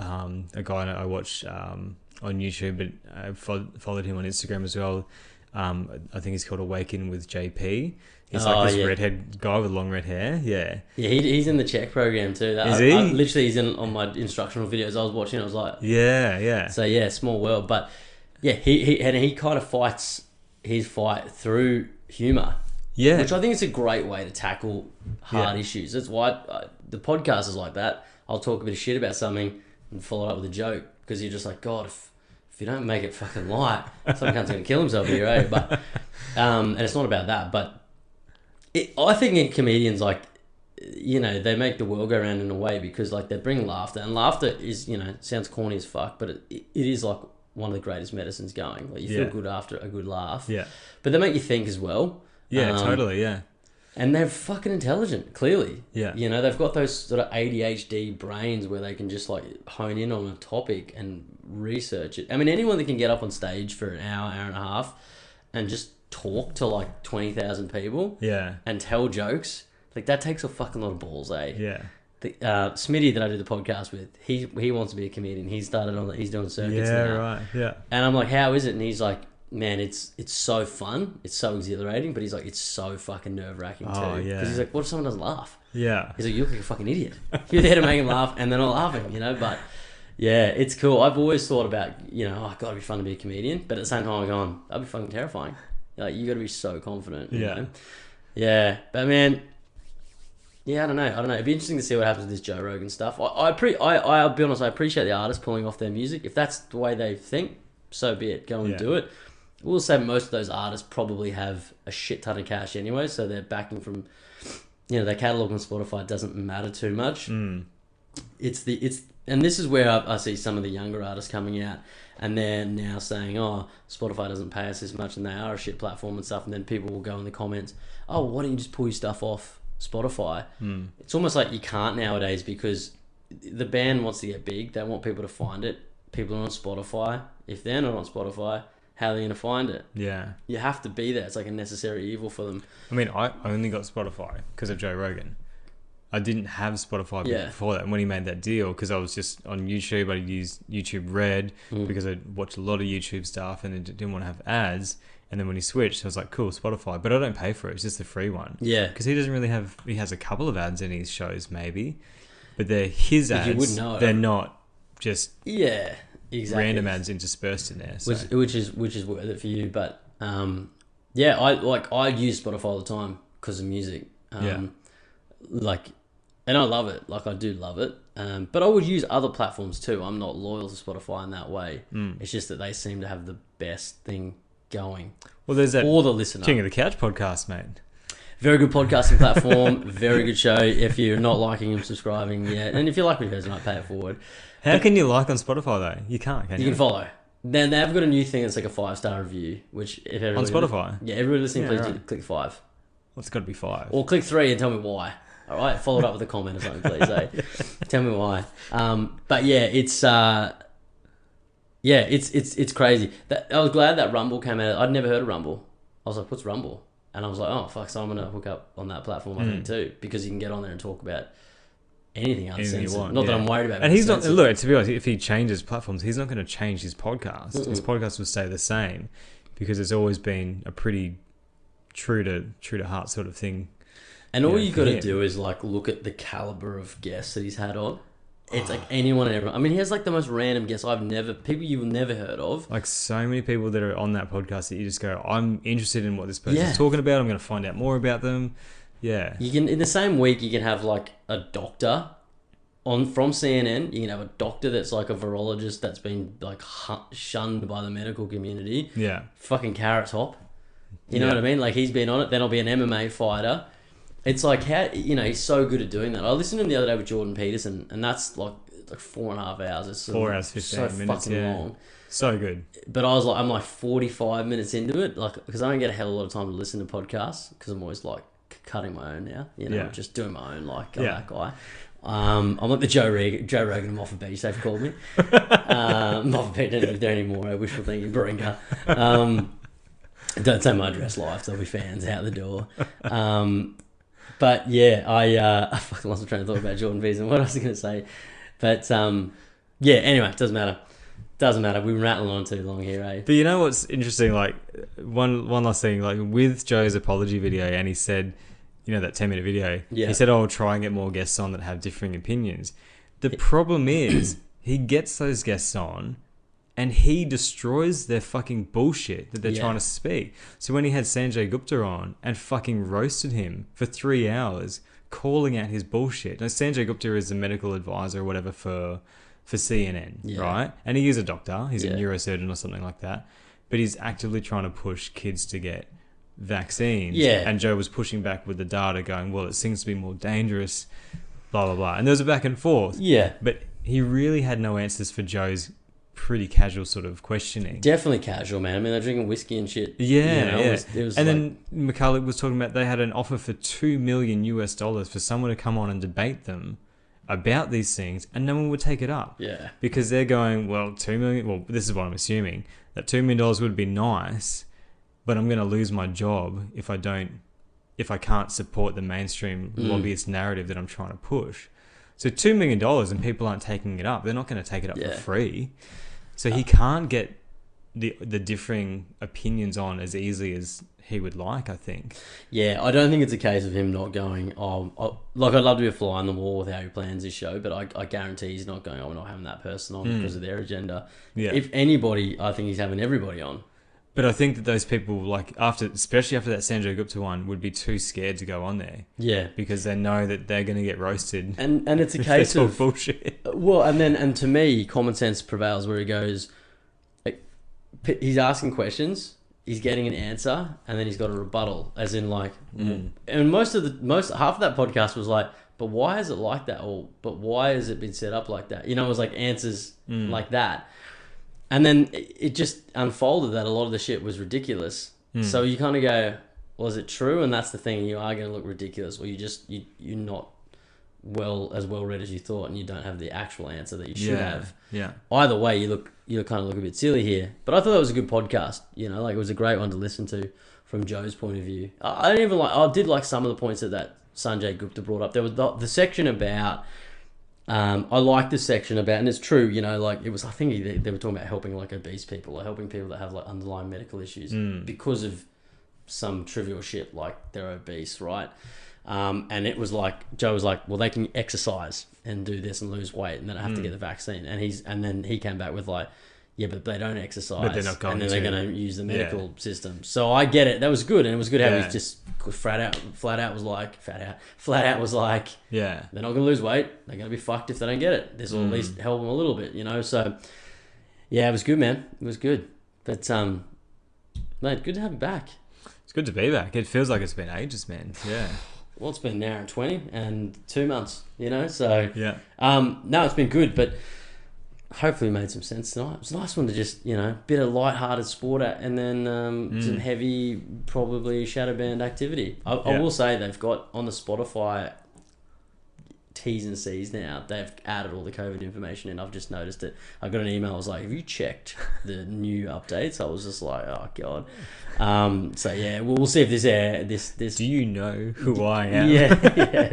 a guy I watch on YouTube, but I followed him on Instagram as well. I think he's called Awaken with JP. He's like this redhead guy with long red hair. He's in the Czech program too. Is he? Literally, he's in on my instructional videos I was watching. I was like, so small world. But he kind of fights his fight through humor, which I think is a great way to tackle hard issues. That's why the podcast is like that. I'll talk a bit of shit about something and follow it up with a joke, because you're just like, God, if you don't make it fucking light, some cunt's gonna kill himself here, right? But and it's not about that, but I think in comedians, like, you know, they make the world go round in a way, because, like, they bring laughter, and laughter is, you know, sounds corny as fuck, but it is like one of the greatest medicines going. Like, you feel good after a good laugh. But they make you think as well. Totally. And they're fucking intelligent, clearly. Yeah. You know, they've got those sort of ADHD brains where they can just, like, hone in on a topic and research it. I mean, anyone that can get up on stage for an hour and a half and just talk to, like, 20,000 people and tell jokes, like, that takes a fucking lot of balls, Smitty that I do the podcast with, he wants to be a comedian. He's doing circuits now. And I'm like, how is it? And he's like, man, it's so fun, it's so exhilarating, but he's like, it's so fucking nerve-wracking too. Because he's like, what if someone doesn't laugh? He's like, you look like a fucking idiot. You're there to make him laugh and they're not laughing, you know. But it's cool. I've always thought about, you know, gotta be fun to be a comedian, but at the same time I'm going, that'd be fucking terrifying. Like, you gotta be so confident, you know? But man, Yeah, I don't know. It'd be interesting to see what happens with this Joe Rogan stuff. I'll be honest, I appreciate the artists pulling off their music. If that's the way they think, so be it. Go and do it. We'll say most of those artists probably have a shit ton of cash anyway, so they're backing from, their catalog on Spotify doesn't matter too much. And this is where I see some of the younger artists coming out, and they're now saying, "Oh, Spotify doesn't pay us as much, and they are a shit platform and stuff." And then people will go in the comments, "Oh, why don't you just pull your stuff off Spotify?" It's almost like you can't nowadays because the band wants to get big. They want people to find it. People are on Spotify. If they're not on Spotify, how are they going to find it? Yeah. You have to be there. It's like a necessary evil for them. I mean, I only got Spotify because of Joe Rogan. I didn't have Spotify before that. And when he made that deal, because I was just on YouTube, I used YouTube Red because I watched a lot of YouTube stuff and didn't want to have ads. And then when he switched, I was like, cool, Spotify. But I don't pay for it. It's just the free one. Yeah. Because he doesn't really have... He has a couple of ads in his shows, maybe. But they're his ads. You wouldn't know. They're not just... Yeah, exactly. Random ads interspersed in there. So. Which is worth it for you. But, I use Spotify all the time because of music. And I love it. I do love it. But I would use other platforms too. I'm not loyal to Spotify in that way. It's just that they seem to have the best thing going. Well, there's that for the listener. King of the Couch podcast, mate. Very good podcasting platform. Very good show. If you're not liking and subscribing yet, and if you like what you guys might pay it forward. How can you like on Spotify though? You can't, can you? You can follow. Then they've got a new thing that's like a 5-star review, which if everybody... On Spotify? Everybody listening, please click 5. Well, it's got to be 5. Or click 3 and tell me why. All right, follow it up with a comment or something, please. Tell me why. But yeah, it's crazy. I was glad that Rumble came out. I'd never heard of Rumble. I was like, what's Rumble? And I was like, oh fuck, so I'm gonna hook up on that platform I think too, because you can get on there and talk about anything uncensored. You want. Not that I'm worried about. And he's not. Look, to be honest, if he changes platforms, he's not going to change his podcast. His podcast will stay the same because it's always been a pretty true to heart sort of thing. And all you got to do is look at the caliber of guests that he's had on. It's like anyone and everyone. I mean, he has the most random guests people you've never heard of. Like so many people that are on that podcast that you just go, I'm interested in what this person's talking about. I'm going to find out more about them. Yeah. You can, in the same week, you can have a doctor from CNN. You can have a doctor that's a virologist that's been shunned by the medical community. Yeah. Fucking Carrot Top. You know what I mean? He's been on it. Then I'll be an MMA fighter. It's how, he's so good at doing that. I listened to him the other day with Jordan Peterson, and that's 4.5 hours. It's 4 hours, 15 minutes. So fucking long. So good. But I'm 45 minutes into it, because I don't get a hell of a lot of time to listen to podcasts, because I'm always cutting my own now, just doing my own, that guy. I'm like the Joe Rogan of Moffat Beach, they've called me. Moffat Beach don't live there anymore. I wishful thinking, Baringa. Don't say my address live, there'll be fans out the door. But yeah, I fucking lost my train of thought about Jordan Peterson. What else was I going to say? But anyway, it doesn't matter. Doesn't matter. We've been rattling on too long here, eh? But you know what's interesting? One last thing, with Joe's apology video, and he said, that 10-minute video, he said, I'll try and get more guests on that have differing opinions. The problem is, he gets those guests on, and he destroys their fucking bullshit that they're trying to speak. So when he had Sanjay Gupta on and fucking roasted him for 3 hours, calling out his bullshit. Now, Sanjay Gupta is the medical advisor or whatever for CNN, right? And he is a doctor. He's a neurosurgeon or something like that. But he's actively trying to push kids to get vaccines. Yeah. And Joe was pushing back with the data going, well, it seems to be more dangerous, blah, blah, blah. And there was a back and forth. Yeah. But he really had no answers for Joe's pretty casual sort of questioning. Definitely casual, man. I mean, they're drinking whiskey and shit. Yeah, It was and then McCulloch was talking about they had an offer for $2 million for someone to come on and debate them about these things, and no one would take it up. Yeah. Because they're going, well, $2 million... Well, this is what I'm assuming. That $2 million would be nice, but I'm going to lose my job if I can't support the mainstream lobbyist narrative that I'm trying to push. So $2 million and people aren't taking it up. They're not going to take it up for free. So he can't get the differing opinions on as easily as he would like, I think. Yeah, I don't think it's a case of him not going, I'd love to be a fly on the wall with how he plans his show, but I guarantee he's not going, we're not having that person on because of their agenda. Yeah. If anybody, I think he's having everybody on. But I think that those people, like, especially after that Sanjay Gupta one, would be too scared to go on there. Yeah. Because they know that they're going to get roasted. And it's a if case they talk of... bullshit. Well, and to me, common sense prevails where he goes... Like, he's asking questions, he's getting an answer, and then he's got a rebuttal, as in, like... And half of that podcast was like, but why is it like that? Or, but why has it been set up like that? You know, it was like answers like that. And then it just unfolded that a lot of the shit was ridiculous. So you kind of go, well, is it true? And that's the thing, you are going to look ridiculous, or you're not as well read as you thought, and you don't have the actual answer that you should have. Yeah. Either way, you kind of look a bit silly here. But I thought that was a good podcast. You know, like it was a great one to listen to from Joe's point of view. I did like some of the points that Sanjay Gupta brought up. There was the section about... I like this section about, and it's true, you know, like it was, I think they were talking about helping like obese people, or helping people that have like underlying medical issues because of some trivial shit like they're obese, right? And it was like, Joe was like, well, they can exercise and do this and lose weight, and then I have to get the vaccine. And then he came back with like, yeah, but they don't exercise, but they're not going and then to. they're going to use the medical system. So I get it. That was good, and it was good how he just flat out was like, yeah, they're not going to lose weight. They're going to be fucked if they don't get it. This will at least help them a little bit, you know. So yeah, it was good, man. It was good. But mate, good to have you back. It's good to be back. It feels like it's been ages, man. Yeah. Well, it's been an hour and 20 and 2 months, you know. So yeah. No, it's been good, but. Hopefully made some sense tonight. It was a nice one to just, you know, bit of light-hearted sport and then some heavy, probably shadow band activity. I will say they've got on the Spotify T's and C's now, they've added all the COVID information in. I've just noticed it. I got an email, I was like, have you checked the new updates? I was just like, oh God. So yeah, we'll see if this Do you know who I am? Yeah,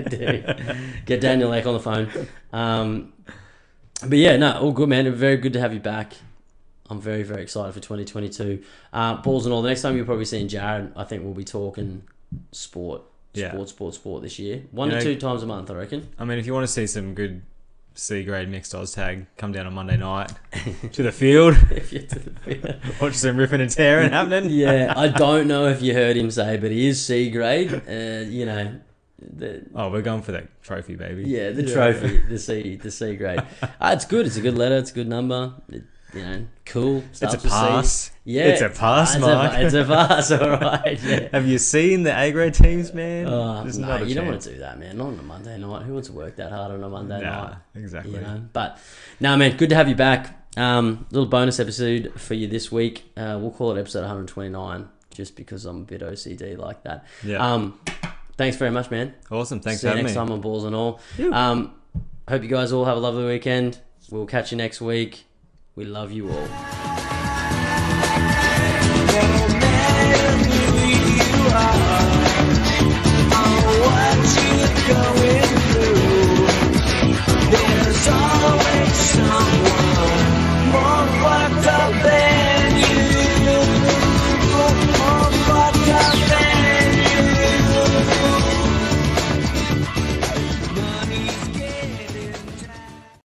do. Get Daniel Ek on the phone. But yeah, no, all good, man. Very good to have you back. I'm very, very excited for 2022. Balls and all. The next time you'll probably see Jarrud, I think we'll be talking sport this year. 1 to 2 times a month, I reckon. I mean, if you want to see some good C-grade mixed Oz tag, come down on Monday night to the field. If you're to the field. Watch some ripping and tearing happening. Yeah, I don't know if you heard him say, but he is C-grade. You know... we're going for that trophy, baby. Yeah, the trophy, the C grade. It's good. It's a good letter. It's a good number. Cool. It's a pass. Yeah, it's a pass, Mark. It's a pass. All right. Yeah. Have you seen the A grade teams, man? No, you don't want to do that, man. Not on a Monday night. Who wants to work that hard on a Monday night? Exactly. You know. But no, man. Good to have you back. Little bonus episode for you this week. We'll call it episode 129, just because I'm a bit OCD like that. Yeah. Thanks very much, man. Awesome. Thanks for having me. See you next time on Balls and All. Hope you guys all have a lovely weekend. We'll catch you next week. We love you all. What you going